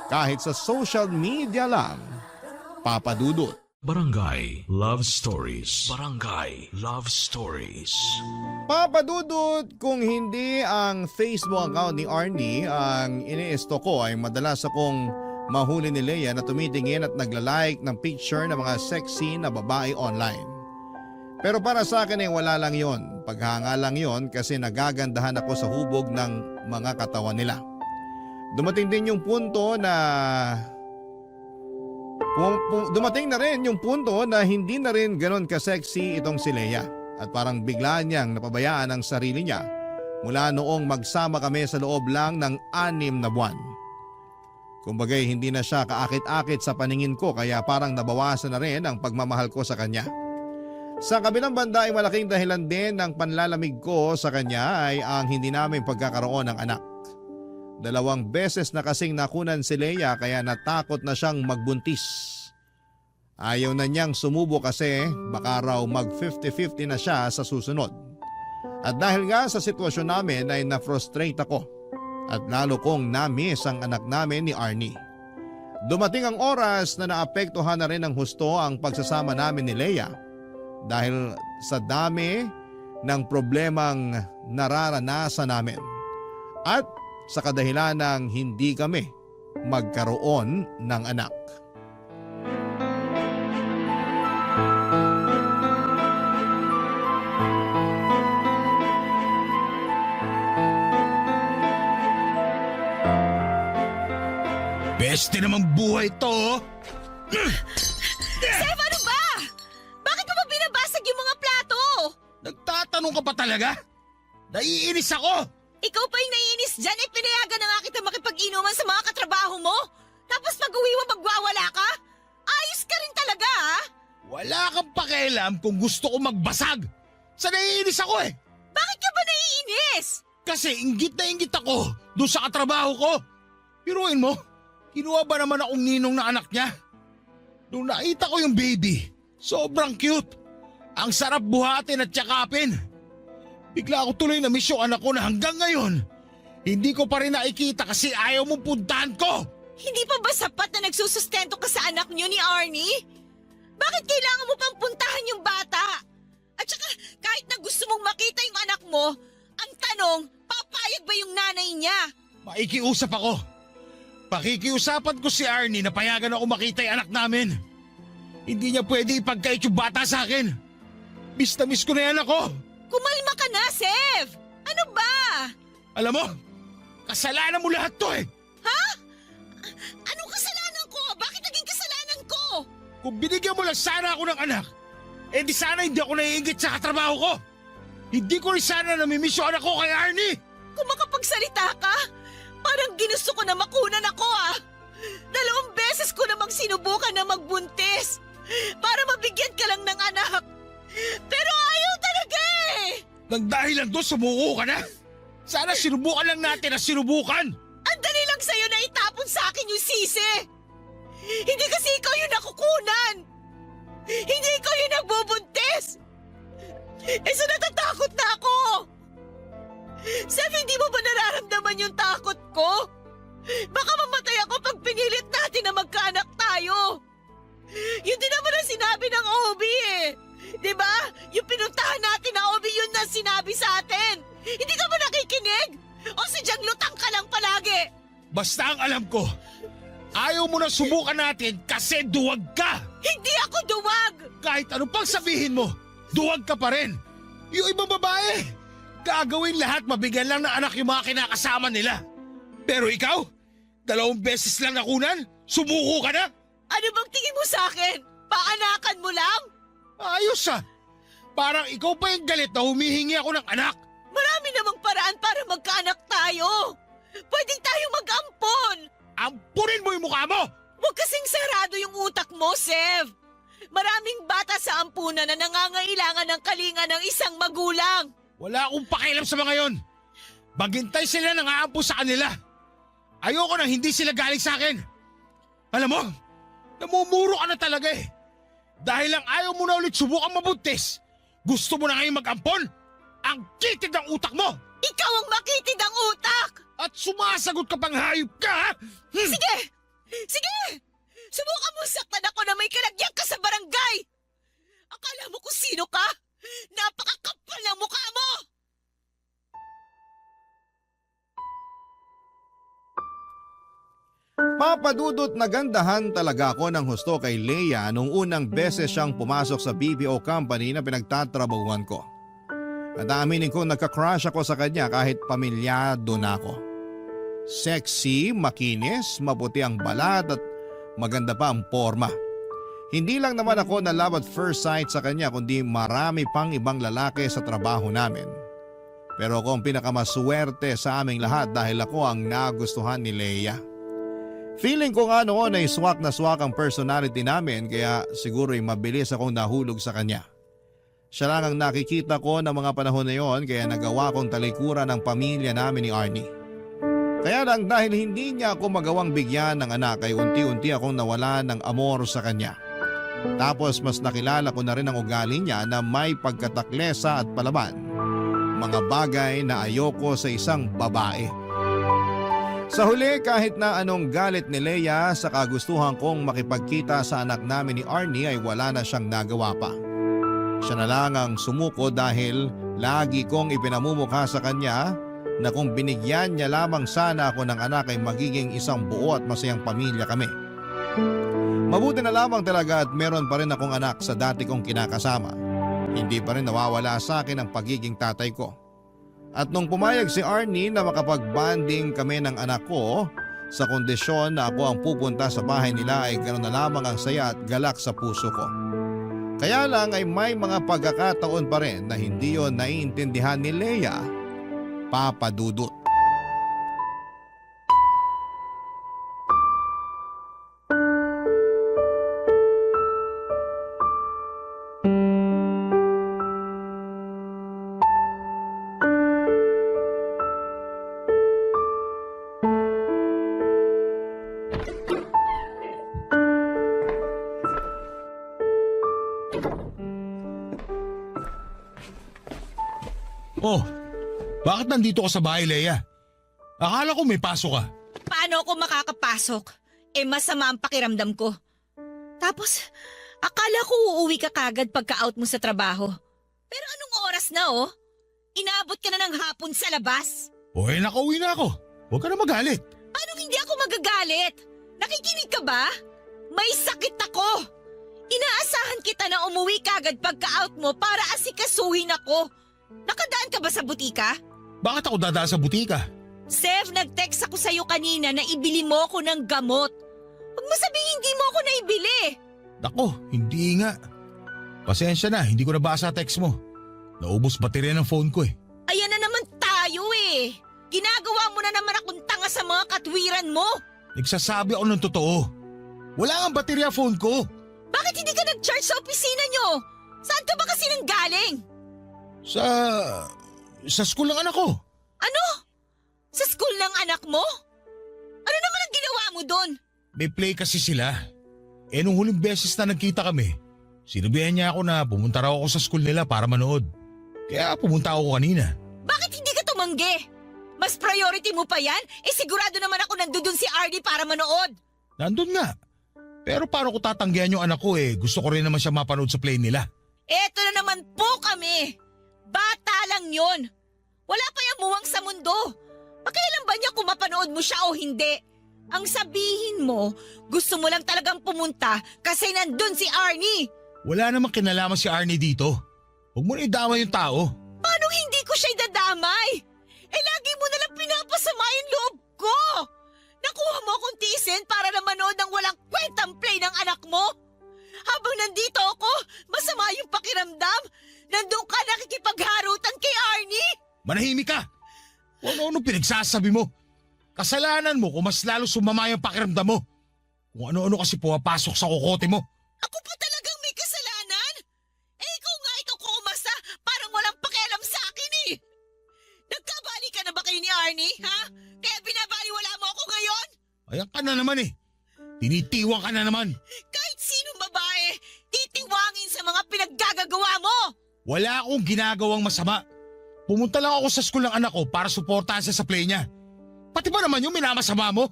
kahit sa social media lang. Papa Dudut. Barangay Love Stories. Barangay Love Stories. Papa Dudut, kung hindi ang Facebook account ni Arnie ang ini-stalk ko ay madalas akong mahuli ni Leia na tumitingin at nagla-like ng picture ng mga sexy na babae online. Pero para sa akin ay wala lang yon. Paghanga lang yon kasi nagagandahan ako sa hubog ng mga katawan nila. Dumating din yung punto na dumating na rin yung punto na hindi na rin ganon ka-sexy itong si Leia at parang bigla niyang napabayaan ang sarili niya mula noong magsama kami sa loob lang ng 6 na buwan. Kumbagay hindi na siya kaakit-akit sa paningin ko kaya parang nabawasan na rin ang pagmamahal ko sa kanya. Sa kabilang banda ay malaking dahilan din ng panlalamig ko sa kanya ay ang hindi namin pagkakaroon ng anak. 2 beses na kasing nakunan si Leia kaya natakot na siyang magbuntis. Ayaw na niyang sumubo kasi baka raw mag 50-50 na siya sa susunod. At dahil nga sa sitwasyon namin ay na-frustrate ako at lalo kong na-miss ang anak namin ni Arnie. Dumating ang oras na naapektuhan na rin ng husto ang pagsasama namin ni Leia dahil sa dami ng problemang nararanasan namin. At sa kadahilan ng hindi kami magkaroon ng anak. Peste namang buhay to, oh. Sev, ano ba? Bakit mo ba binabasag yung mga plato? Nagtatanong ka pa talaga? Naiinis ako! Ikaw pa yung naiinis dyan, pinayagan na nga kita makipag-inuman sa mga katrabaho mo. Tapos pag-uwi mo magwawala ka? Ayos ka rin talaga, ha? Wala kang pakialam kung gusto ko magbasag. Sa naiinis ako eh. Bakit ka ba naiinis? Kasi inggit na inggit ako doon sa katrabaho ko. Piruin mo, kinuha ba naman akong ninong na anak niya? Nung nakita ko yung baby, sobrang cute. Ang sarap buhatin at yakapin. Bigla ako tuloy na miss yung anak ko na hanggang ngayon, hindi ko pa rin nakikita kasi ayaw mong puntahan ko. Hindi pa ba sapat na nagsusustento ka sa anak niyo ni Arnie? Bakit kailangan mo pang puntahan yung bata? At saka kahit na gusto mong makita yung anak mo, ang tanong, papayag ba yung nanay niya? Maikiusap ako. Pakikiusapan ko si Arnie na payagan ako makita yung anak namin. Hindi niya pwede ipagkait yung bata sa akin. Miss na miss ko na yan ako. Kumalma ka na, Sev! Ano ba? Alam mo, kasalanan mo lahat to eh. Anong kasalanan ko? Bakit naging kasalanan ko? Kung binigyan mo lang sana ako ng anak, eh di sana hindi ako naiingit sa katrabaho ko. Hindi ko rin sana namimiss yung anak ko kay Arnie. Kung makapagsalita ka, parang ginusto ko na makunan ako, ah. 2 beses ko namang sinubukan na magbuntis para mabigyan ka lang ng anak. Pero ayaw talaga eh! Nang dahil lang doon, sumuko ka na. Sana sinubukan lang natin na sinubukan. Ang dali lang sa'yo na itapon sa akin yung sisi. Hindi kasi ikaw yung nakukunan. Hindi ikaw yung nagbubuntis. Eh so natatakot na ako. Sef, hindi mo ba nararamdaman yung takot ko? Baka mamatay ako pag pinilit natin na magkaanak tayo. Yun din naman ang sinabi ng OB eh. Diba? Yung pinuntahan natin na OB yun na sinabi sa atin. Hindi ka ba nakikinig? O sadyang lutang ka lang palagi? Basta ang alam ko, ayaw mo na subukan natin kasi duwag ka. Hindi ako duwag! Kahit ano pang sabihin mo, duwag ka pa rin. Yung ibang babae, gagawin lahat mabigyan lang ng anak yung mga kinakasama nila. Pero ikaw, 2 beses lang nakunan, sumuko ka na? Ano bang tingin mo sa akin? Paanakan mo lang? Ayos ah. Parang ikaw pa yung galit na humihingi ako ng anak. Marami namang paraan para magkaanak tayo. Pwedeng tayo mag-ampon. Ampunin mo yung mukha mo! Huwag kasing sarado yung utak mo, Sev. Maraming bata sa ampunan na nangangailangan ng kalinga ng isang magulang. Wala akong pakialam sa mga yon. Maghintay sila nang aampo sa kanila. Ayoko na hindi sila galing sa akin. Alam mo, namumuro ka na talaga eh. Dahil lang ayaw mo na ulit subukang mabuntis. Gusto mo na ngayon mag-ampon? Ang kitid ng utak mo! Ikaw ang makitid ang utak! At sumasagot ka pang hayop ka, ha? Sige! Sige! Subukan mo saktan ako na may kalagyan ka sa barangay! Akala mo kung sino ka? Napakakapal ng mukha mo! Papadudot nagandahan talaga ako ng husto kay Leia nung unang beses siyang pumasok sa BPO company na pinagtatrabahuan ko. At aminin ko nagka-crush ako sa kanya kahit pamilyado na ako. Sexy, makinis, maputi ang balat at maganda pa ang forma. Hindi lang naman ako na love at first sight sa kanya kundi marami pang ibang lalaki sa trabaho namin. Pero ako ang pinakamaswerte sa aming lahat dahil ako ang nagustuhan ni Leia. Feeling ko nga noon ay swak na swak ang personality namin kaya siguro'y mabilis akong nahulog sa kanya. Siya lang ang nakikita ko ng mga panahon na yon kaya nagawa kong talikuran ng pamilya namin ni Arnie. Kaya lang dahil hindi niya ako magawang bigyan ng anak ay unti-unti akong nawala ng amor sa kanya. Tapos mas nakilala ko na rin ang ugali niya na may pagkataklesa at palaban. Mga bagay na ayoko sa isang babae. Sa huli kahit na anong galit ni Leia sa kagustuhan kong makipagkita sa anak namin ni Arnie ay wala na siyang nagawa pa. Siya na lang ang sumuko dahil lagi kong ipinamumukha sa kanya na kung binigyan niya lamang sana ako ng anak ay magiging isang buo at masayang pamilya kami. Mabuti na lamang talaga at meron pa rin akong anak sa dati kong kinakasama. Hindi pa rin nawawala sa akin ang pagiging tatay ko. At nung pumayag si Arnie na makapag-bonding kami ng anak ko, Sa kondisyon na ako ang pupunta sa bahay nila ay gano'n na lamang ang saya at galak sa puso ko. Kaya lang ay may mga pagkakataon pa rin na hindi yon naiintindihan ni Leia, Papa Dudut. Oh, bakit nandito ka sa bahay, Leia? Akala ko may pasok ka. Paano ako makakapasok? Masama ang pakiramdam ko. Tapos, akala ko uuwi ka kagad pagka-out mo sa trabaho. Pero anong oras na Inaabot ka na ng hapon sa labas. Nakauwi na ako. Huwag ka na magalit. Paano hindi ako magagalit? Nakikinig ka ba? May sakit ako. Inaasahan kita na umuwi kagad pagka-out mo para asikasuhin ako. Nakadaan ka ba sa butika? Bakit ako dadaan sa butika? Sev, nag-text ako sa'yo kanina na ibili mo ako ng gamot. Huwag mo sabihin hindi mo ako naibili. Nako, hindi nga. Pasensya na, hindi ko nabasa text mo. Naubos baterya ng phone ko eh. Ayan na naman tayo eh. Ginagawa mo na naman akong tanga sa mga katwiran mo. Nagsasabi ako ng totoo. Wala nga baterya phone ko. Bakit hindi ka nag-charge sa opisina nyo? Saan ka ba kasi nanggaling? Sa school ng anak ko. Ano? Sa school ng anak mo? Ano naman ang ginawa mo doon? May play kasi sila. Nung huling beses na nagkita kami, sinabihan niya ako na pumunta raw ako sa school nila para manood. Kaya pumunta ako kanina. Bakit hindi ka tumanggi? Mas priority mo pa yan? Sigurado naman ako nandun si Arnie para manood. Nandun nga. Pero paano ko tatanggihan yung anak ko gusto ko rin naman siya mapanood sa play nila. Eto na naman po kami. Bata lang yon. Wala pa yung muwang sa mundo. Pakialam ba niya kung mapanood mo siya o hindi? Ang sabihin mo, gusto mo lang talagang pumunta kasi nandun si Arnie. Wala namang kinalaman si Arnie dito. Huwag mo na idama yung tao. Paano hindi ko siya idadamay? Lagi mo nalang pinapasama yung loob ko. Nakuha mo akong tiisin para na manood ng walang kwentang play ng anak mo. Habang nandito ako, masama yung pakiramdam. Nandun ka nakikipagharutan kay Arnie. Manahimik ka! Kung ano pinagsasabi mo. Kasalanan mo kung mas lalo sumama yung pakiramdam mo. Kung ano-ano kasi pumapasok sa kokote mo. Ako pa talagang may kasalanan? Ikaw nga ito ko umasa, parang walang pakialam sa akin eh. Nagkabali ka na ba kayo ni Arnie, ha? Kaya binabaliwala mo ako ngayon? Ayan ka na naman Tinitiwang ka na naman. Kahit sinong babae, titiwangin sa mga pinaggagawa mo. Wala akong ginagawang masama. Pumunta lang ako sa school ng anak ko para suportahan siya sa play niya. Pati ba naman yung minamasama mo?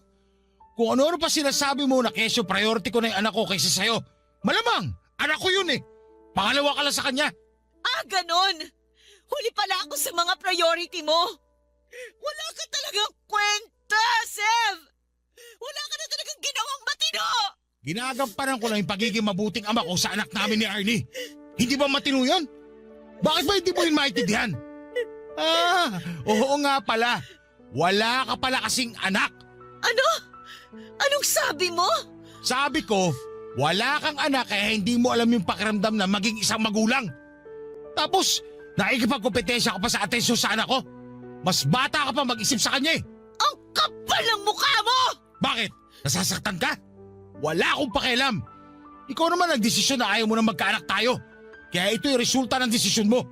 Kung ano-ano pa sinasabi mo na kesyo priority ko na yung anak ko kaysa sa'yo. Malamang, anak ko yun Pangalawa ka lang sa kanya. Ganon. Huli pala ako sa mga priority mo. Wala ka talagang kwenta, Sev. Wala ka na talagang ginawang matino. Ginagampanan ko lang yung pagiging mabuting ama ko sa anak namin ni Arnie. Hindi ba matino yun? Bakit ba hindi mo yun maintindihan? Oo nga pala. Wala ka pala kasing anak. Ano? Anong sabi mo? Sabi ko, wala kang anak kaya hindi mo alam yung pakiramdam na maging isang magulang. Tapos, nakikipagkompetensya ka pa sa atensyon sa anak ko. Mas bata ka pa mag-isip sa kanya Ang kapal ng mukha mo! Bakit? Nasasaktan ka? Wala akong pakialam. Ikaw naman nagdesisyon na ayaw mo na magkaanak tayo. Kaya ito yung resulta ng desisyon mo.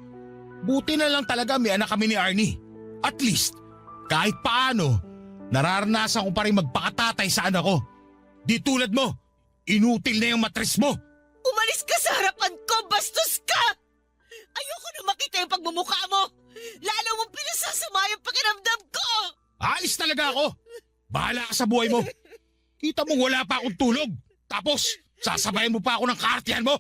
Buti na lang talaga may anak kami ni Arnie. At least, kahit paano, nararanasan ko pa rin magpakatatay sa anak ko. Di tulad mo, inutil na yung matris mo. Umalis ka sa harapan ko, bastos ka! Ayoko na makita yung pagmumukha mo. Lalo mong pinasasama yung pakiramdam ko. Alis talaga ako. Bahala ka sa buhay mo. Kita mo wala pa akong tulog. Tapos, sasabayan mo pa ako ng kaartihan mo.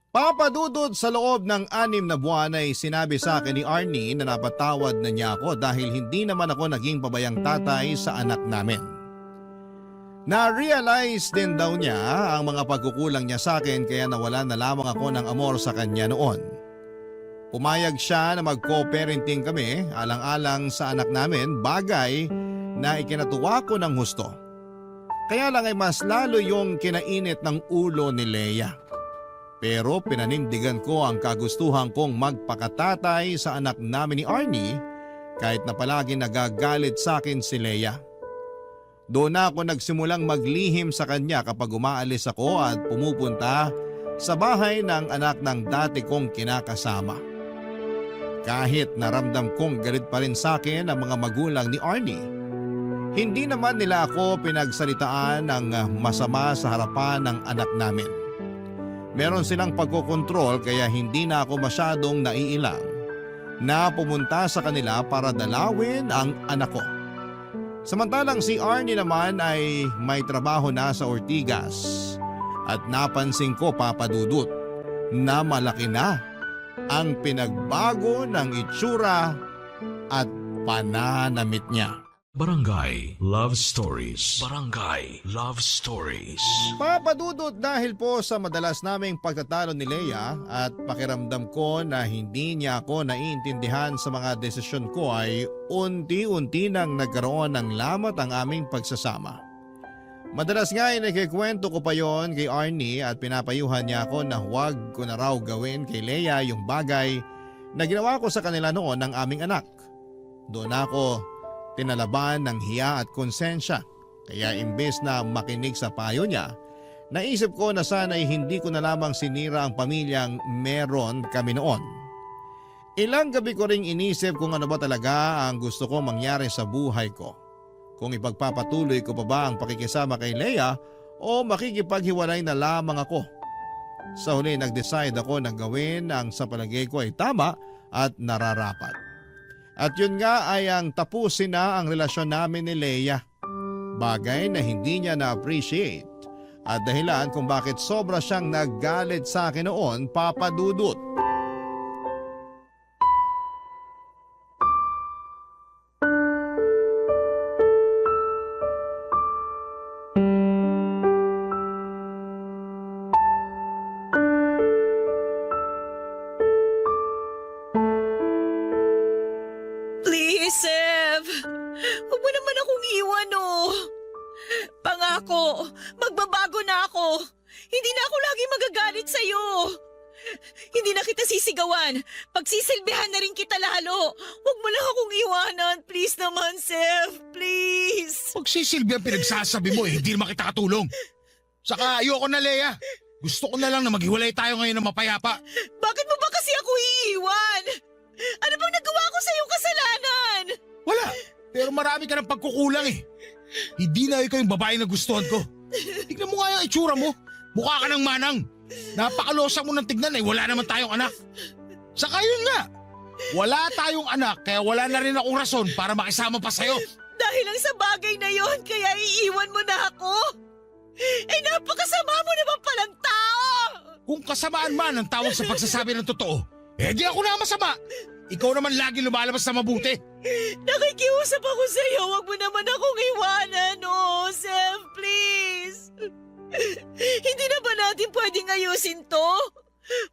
Papadudod sa loob ng 6 na buwan ay sinabi sa akin ni Arnie na napatawad na niya ako dahil hindi naman ako naging pabayang tatay sa anak namin. Na-realize din daw niya ang mga pagkukulang niya sa akin kaya nawala na lamang ako ng amor sa kanya noon. Pumayag siya na mag-co-parenting kami alang-alang sa anak namin, bagay na ikinatuwa ko ng husto. Kaya lang ay mas lalo yung kinainit ng ulo ni Leia. Pero pinanindigan ko ang kagustuhan kong magpakatatay sa anak namin ni Arnie kahit na palagi nagagalit sa akin si Leia. Doon na ako nagsimulang maglihim sa kanya kapag umaalis ako at pumupunta sa bahay ng anak ng dati kong kinakasama. Kahit naramdam kong galit pa rin sa akin ang mga magulang ni Arnie, hindi naman nila ako pinagsalitaan ng masama sa harapan ng anak namin. Meron silang pagkokontrol kaya hindi na ako masyadong naiilang na pumunta sa kanila para dalawin ang anak ko. Samantalang si Arnie naman ay may trabaho na sa Ortigas at napansin ko, Papa Dudut, na malaki na ang pinagbago ng itsura at pananamit niya. Barangay Love Stories. Barangay Love Stories. Papadudot dahil po sa madalas naming pagtatalo ni Leia at pakiramdam ko na hindi niya ako naiintindihan sa mga desisyon ko ay unti-unti nang nagkaroon ng lamat ang aming pagsasama. Madalas nga ay nagkikwento ko pa yon kay Arnie at pinapayuhan niya ako na huwag ko na raw gawin kay Leia yung bagay na ginawa ko sa kanila noon ng aming anak. Doon ako tinalaban ng hiya at konsensya. Kaya imbes na makinig sa payo niya, naisip ko na sana'y hindi ko na lamang sinira ang pamilyang meron kami noon. Ilang gabi ko ring inisip kung ano ba talaga ang gusto ko mangyari sa buhay ko. Kung ipagpapatuloy ko pa ba ang pakikisama kay Leia o makikipaghiwalay na lamang ako. Sa huli nag-decide ako na gawin ang sa palagay ko ay tama at nararapat. At yun nga ay ang tapusin na ang relasyon namin ni Leia. Bagay na hindi niya na-appreciate at dahilan kung bakit sobra siyang naggalit sa akin noon, Papa Dudut. Please, Sev. Huwag mo naman akong iwan, oh. Pangako, magbabago na ako. Hindi na ako lagi magagalit sa'yo. Hindi na kita sisigawan. Pagsisilbihan na rin kita lalo. Huwag mo lang akong iwanan. Please naman, Sev. Please. Pagsisilbi ang pinagsasabi mo hindi naman kita katulong. Saka ayoko na, Leia. Gusto ko na lang na maghiwalay tayo ngayon ng mapayapa. Bakit mo ba kasi ako iiwan? Ano bang nagawa ko sa iyong kasalanan? Wala. Pero marami ka ng pagkukulang eh. Hindi na ikaw yung babae na gustuhan ko. Tignan mo nga yung itsura mo. Mukha ka ng manang. Napakalosa mo ng tignan eh. Wala naman tayong anak. Saka yun nga. Wala tayong anak kaya wala na rin akong rason para makisama pa sa'yo. Dahil lang sa bagay na yon, kaya iiwan mo na ako? Eh napakasama mo naman palang tao! Kung kasamaan man ang tawag sa pagsasabi ng totoo, eh di ako na masama. Ikaw naman lagi lumalabas na mabuti. Nakikiusap ako sa iyo, wag mo naman akong iwanan, oh, Sev, please. Hindi na ba natin pwedeng ayusin to?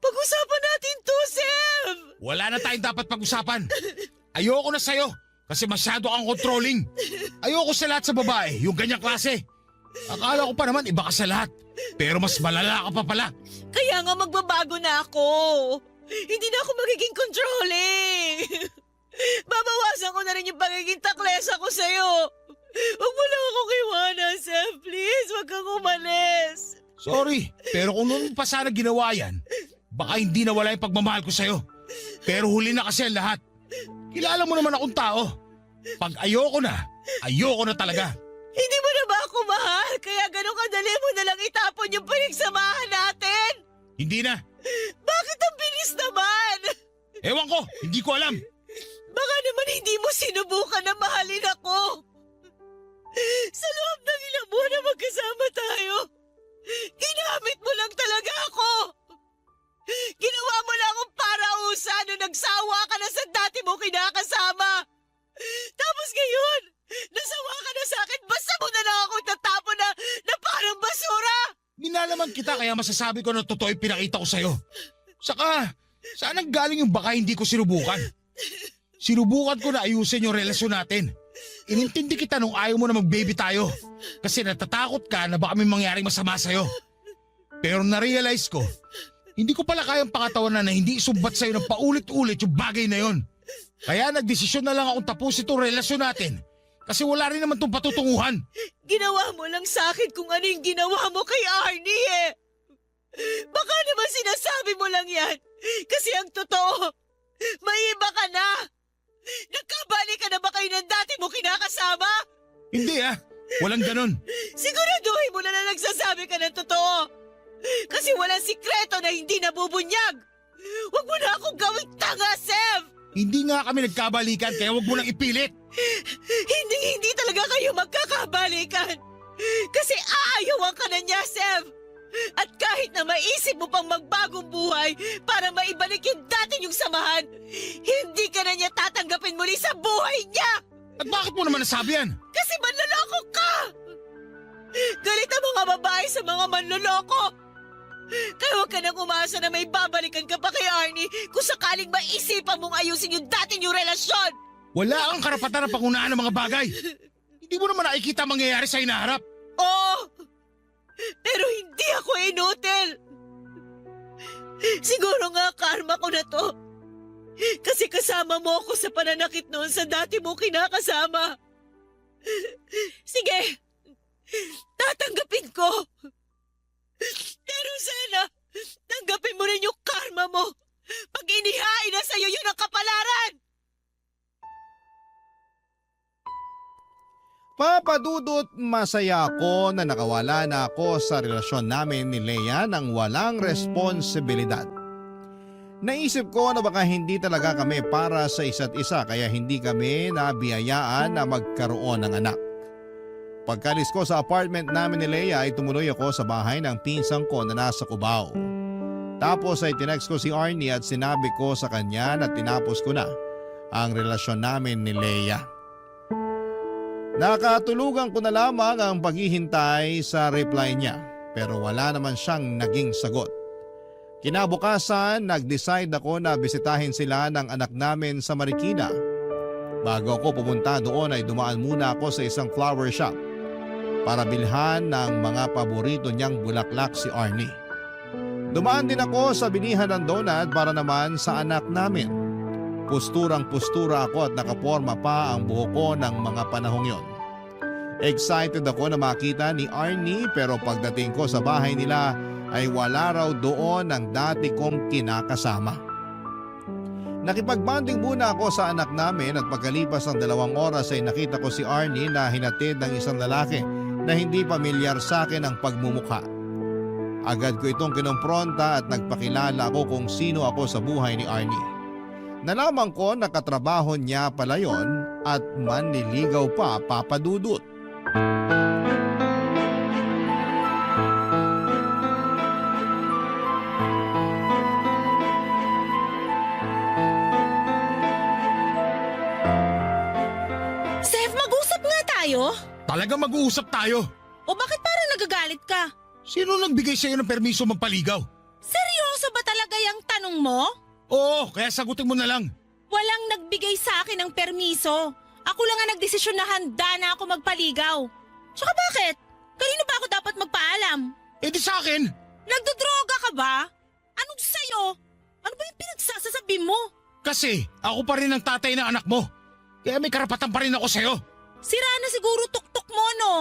Pag-usapan natin to, Sev. Wala na tayong dapat pag-usapan. Ayoko na sa'yo kasi masyado kang controlling. Ayoko sa lahat sa babae, yung ganyang klase. Akala ko pa naman iba ka sa lahat. Pero mas malala ka pa pala. Kaya nga magbabago na ako. Hindi na ako magiging controlling. Babawasan ko na rin yung pagiging taklesa ko sa'yo. Huwag mo lang akong iwanan, Sev. Please, huwag kang umalis. Sorry, pero kung noon pa sana ginawa yan, baka hindi nawala yung pagmamahal ko sa'yo. Pero huli na kasi ang lahat. Kilala mo naman akong tao. Pag ayoko na talaga. Hindi mo na ba ako mahal? Kaya ganun kadali mo na lang itapon yung pinagsamahan natin? Hindi na. Bakit ang bilis naman? Ewan ko, hindi ko alam. Baka naman hindi mo sinubukan na mahalin ako. Sa loob ng ilang buwan na magkasama tayo, ginamit mo lang talaga ako. Ginawa mo lang akong parausa nung nagsawa ka na sa dati mo kinakasama. Tapos ngayon, nasawa ka na sa akin, basta mo na lang ako tatapon na parang basura. Minalaman kita kaya masasabi ko na totoo yung pinakita ko sa'yo. Saka, saan ang galing yung baka hindi ko sinubukan? Sinubukan ko na ayusin yung relasyon natin. Inintindi kita nung ayaw mo na mag-baby tayo. Kasi natatakot ka na baka may mangyaring masama sa'yo. Pero na-realize ko, hindi ko pala kayang pakatawanan na hindi isumbat sa'yo ng paulit-ulit yung bagay na yon. Kaya nagdesisyon na lang akong tapos itong relasyon natin. Kasi wala rin naman itong patutunguhan. Ginawa mo lang sa akin kung ano yung ginawa mo kay Arnie eh. Baka naman sinasabi mo lang yan. Kasi ang totoo, may iba ka na. Nagkabali ka na ba kayo ng dati mo kinakasama? Hindi walang ganon. Siguraduhin mo na nagsasabi ka ng totoo. Kasi walang sikreto na hindi nabubunyag. Huwag mo na akong gawing tanga, Sev! Hindi nga kami nagkabalikan kaya wag mo nang ipilit. Hindi talaga kayo magkakabalikan. Kasi aayawan ka na niya, Sev. At kahit na maisip mo pang magbagong buhay para maibalik yung dati niyong samahan, hindi ka na niya tatanggapin muli sa buhay niya! At bakit mo naman nasabi yan? Kasi manloloko ka! Galit ang mga babae sa mga manloloko! Kaya huwag ka nang umasa na may babalikan ka pa kay Arnie kung sakaling maisipan mong ayusin yung dati niyong relasyon! Wala kang karapatan na pangunaan ng mga bagay. Hindi mo naman nakikita ang mangyayari sa hinaharap. Oo! Pero hindi ako inutil! Siguro nga karma ko na to. Kasi kasama mo ako sa pananakit noon sa dati mo kinakasama. Sige, tatanggapin ko. Pero sana, tanggapin mo rin yung karma mo pag inihain na sa'yo yun ang kapalaran! Papadudot, masaya ako na nakawala na ako sa relasyon namin ni Lea nang walang responsibilidad. Naisip ko na baka hindi talaga kami para sa isa't isa kaya hindi kami nabiyayaan na magkaroon ng anak. Pagkalis ko sa apartment namin ni Lea ay tumuloy ako sa bahay ng pinsang ko na nasa Cubao. Tapos ay tinext ko si Arnie at sinabi ko sa kanya na tinapos ko na ang relasyon namin ni Lea. Nakatulugan ko na lamang ang paghihintay sa reply niya pero wala naman siyang naging sagot. Kinabukasan, nag-decide ako na bisitahin sila ng anak namin sa Marikina. Bago ako pumunta doon ay dumaan muna ako sa isang flower shop para bilhan ng mga paborito niyang bulaklak si Arnie. Dumaan din ako sa bilihan ng donut para naman sa anak namin. Pusturang-pustura ako at nakaporma pa ang buhok ko ng mga panahong yon. Excited ako na makita ni Arnie pero pagdating ko sa bahay nila ay wala raw doon ang dati kong kinakasama. Nakipagbanding muna ako sa anak namin at pagkalipas ng 2 oras ay nakita ko si Arnie na hinatid ng isang lalaki na hindi pamilyar sa akin ang pagmumukha. Agad ko itong kinompronta at nagpakilala ako kung sino ako sa buhay ni Arnie. Nalaman ko na katrabaho niya pala yon at manliligaw pa, papadudot. Seth, mag-usap nga tayo. Talagang mag-uusap tayo. O bakit parang nagagalit ka? Sino nagbigay sa'yo ng permiso magpaligaw? Seryoso ba talaga yung tanong mo? Oo, kaya sagutin mo na lang. Walang nagbigay sa akin ng permiso. Ako lang ang nagdesisyon na handa na ako magpaligaw. Tsaka bakit? Kanino ba ako dapat magpaalam? Eh di sa akin. Nagdodroga ka ba? Anong sa'yo? Ano ba yung pinagsasasabi mo? Kasi ako pa rin ang tatay ng anak mo. Kaya may karapatan pa rin ako sa'yo. Sira na siguro tuktok mo, no?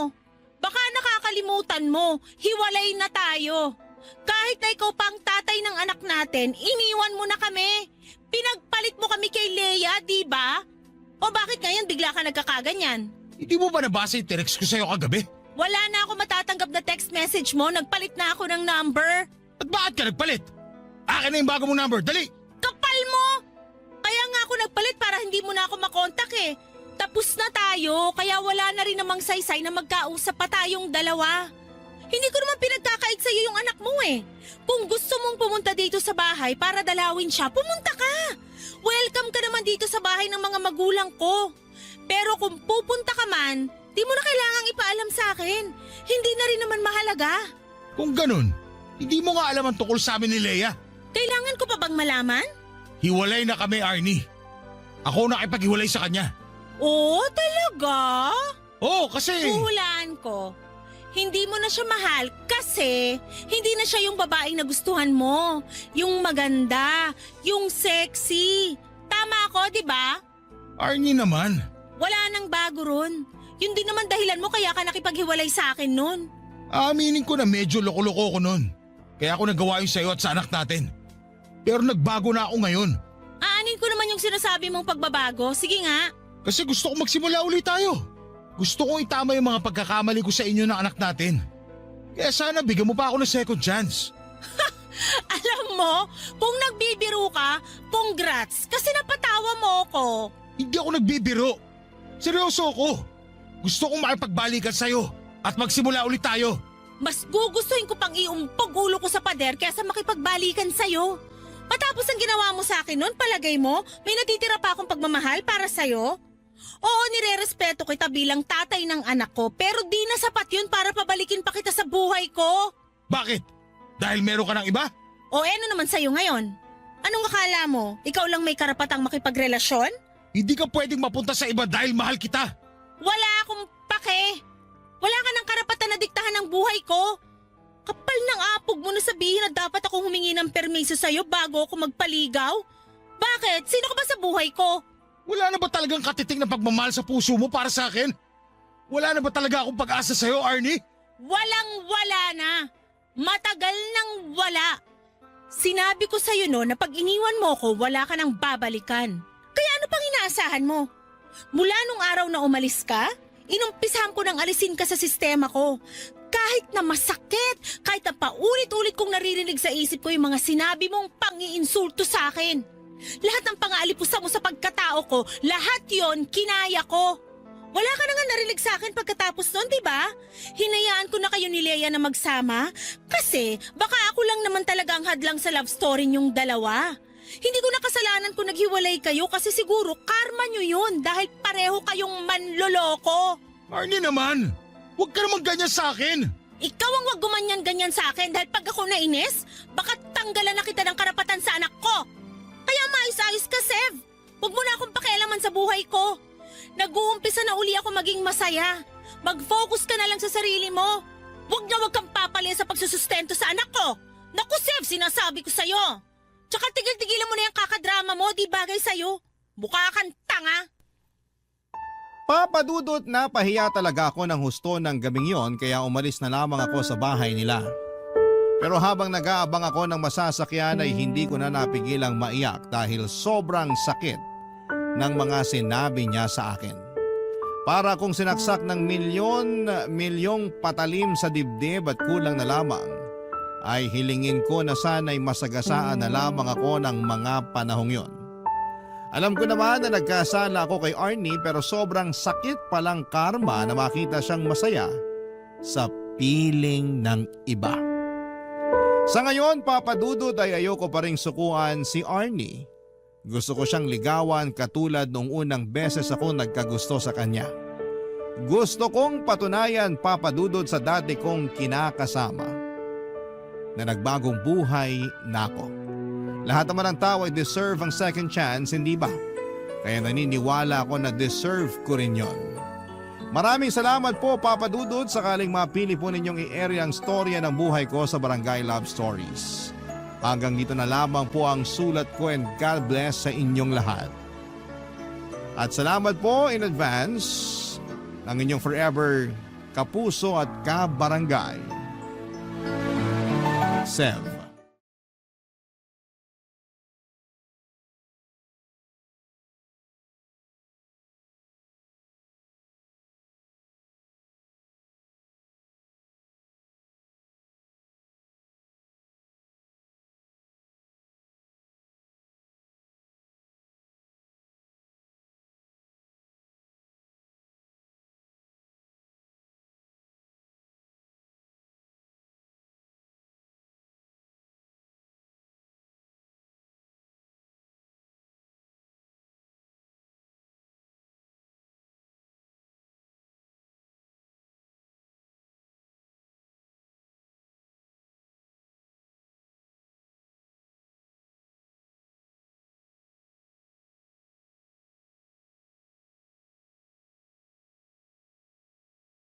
Baka nakakalimutan mo, hiwalay na tayo. Kahit na ikaw pa ang tatay ng anak natin, iniwan mo na kami. Pinagpalit mo kami kay Lea, di ba? O bakit ngayon bigla ka nagkakaganyan? Hindi mo ba nabasa yung text ko sa'yo kagabi? Wala na ako matatanggap na text message mo, nagpalit na ako ng number. At bakit ka nagpalit? Akin na yung bago mong number, dali! Kapal mo! Kaya nga ako nagpalit para hindi mo na ako makontak eh. Tapos na tayo, kaya wala na rin namang saysay na magkausap pa tayong dalawa. Hindi ko naman pinagkakait sa'yo yung anak mo eh. Kung gusto mong pumunta dito sa bahay para dalawin siya, pumunta ka. Welcome ka naman dito sa bahay ng mga magulang ko. Pero kung pupunta ka man, di mo na kailangang ipaalam sa akin. Hindi na rin naman mahalaga. Kung ganun, hindi mo nga alam ang tukol sa amin ni Lea. Kailangan ko pa bang malaman? Hiwalay na kami, Arnie. Ako nakipaghiwalay sa kanya. Oo, talaga? Oo, kasi... Huhulaan ko. Hindi mo na siya mahal kasi hindi na siya yung babaeng nagustuhan mo. Yung maganda, yung sexy. Tama ako, di ba? Arnie naman. Wala nang bago ron. Yun din naman dahilan mo kaya ka nakipaghiwalay sa akin nun. Aaminin ko na medyo loko-loko ko nun. Kaya ako nagawa yun sa'yo at sa anak natin. Pero nagbago na ako ngayon. Aanin ko naman yung sinasabi mong pagbabago. Sige nga. Kasi gusto ko magsimula ulit tayo. Gusto kong itama yung mga pagkakamali ko sa inyo ng anak natin. Kaya sana bigyan mo pa ako ng second chance. Alam mo, kung nagbibiro ka, congrats kasi napatawa mo ako. Hindi ako nagbibiro. Seryoso ako. Gusto kong makipagbalikan sa'yo at magsimula ulit tayo. Mas gugustuhin ko pang iumpog ulo ko sa pader kaysa makipagbalikan sa'yo. Matapos ang ginawa mo sa akin noon, palagay mo, may natitira pa akong pagmamahal para sa'yo? Oo, nirerespeto kita bilang tatay ng anak ko, pero di na sapat yun para pabalikin pa kita sa buhay ko. Bakit? Dahil meron ka ng iba? O ano naman sa'yo ngayon? Anong akala mo? Ikaw lang may karapatang makipagrelasyon? Hindi ka pwedeng mapunta sa iba dahil mahal kita. Wala akong pake. Wala ka ng karapatan na diktahan ng buhay ko. Kapal ng apog mo na sabihin na dapat akong humingi ng permiso sa'yo bago ako magpaligaw. Bakit? Sino ka ba sa buhay ko? Wala na ba talagang katiting na pagmamahal sa puso mo para sa akin? Wala na ba talaga akong pag-asa sa'yo, Arnie? Walang-wala na. Matagal nang wala. Sinabi ko sa'yo no na pag iniwan mo ko, wala ka nang babalikan. Kaya ano pang inaasahan mo? Mula nung araw na umalis ka, inumpisahan ko nang alisin ka sa sistema ko. Kahit na masakit, kahit na paulit-ulit kong naririnig sa isip ko yung mga sinabi mong pang-iinsulto sa akin. Lahat ng pang-aalipusta mo sa pagkatao ko, lahat yon kinaya ko. Wala ka na nga narinig sa akin pagkatapos nun, di ba? Hinayaan ko na kayo ni Leia na magsama kasi baka ako lang naman talaga ang hadlang sa love story niyong dalawa. Hindi ko na kasalanan kung naghiwalay kayo kasi siguro karma niyo yun dahil pareho kayong manloloko. Arnie naman, huwag ka naman ganyan sa akin. Ikaw ang wag gumanyan-ganyan sa akin dahil pag ako nainis, baka tanggalan na kita ng karapatan sa anak ko. Kaya maayos-ayos ka, Sev. Huwag mo na akong pakialaman sa buhay ko. Nag-uumpisa na uli ako maging masaya. Mag-focus ka na lang sa sarili mo. Huwag na huwag kang papalya sa pagsusustento sa anak ko. Naku, Sev, sinasabi ko sa'yo. Tsaka tigil-tigilan mo na yung kakadrama mo, di bagay sa'yo. Mukha kang tanga. Papadudot na pahiya talaga ako ng husto ng gabing yon kaya umalis na lamang ako sa bahay nila. Pero habang nag-aabang ako ng masasakyan ay hindi ko na napigilang maiyak dahil sobrang sakit ng mga sinabi niya sa akin. Para kung sinaksak ng milyong patalim sa dibdib at kulang na lamang, ay hilingin ko na sana'y masagasaan na lamang ako ng mga panahong yon. Alam ko naman na nagkasala ako kay Arnie pero sobrang sakit palang karma na makita siyang masaya sa piling ng iba. Sa ngayon, papadudod ay ayoko pa ring sukuan si Arnie. Gusto ko siyang ligawan katulad nung unang beses ako nagkagusto sa kanya. Gusto kong patunayan, papadudod, sa dati kong kinakasama na nagbagong buhay na ako. Lahat naman ng tao ay deserve ang second chance, hindi ba? Kaya naniniwala ako na deserve ko rin yon. Maraming salamat po, Papa Dudut, sakaling mapili po ninyong i-area ang storya ng buhay ko sa Barangay Love Stories. Hanggang dito na lamang po ang sulat ko and God bless sa inyong lahat. At salamat po in advance ng inyong forever kapuso at kabarangay, Sev.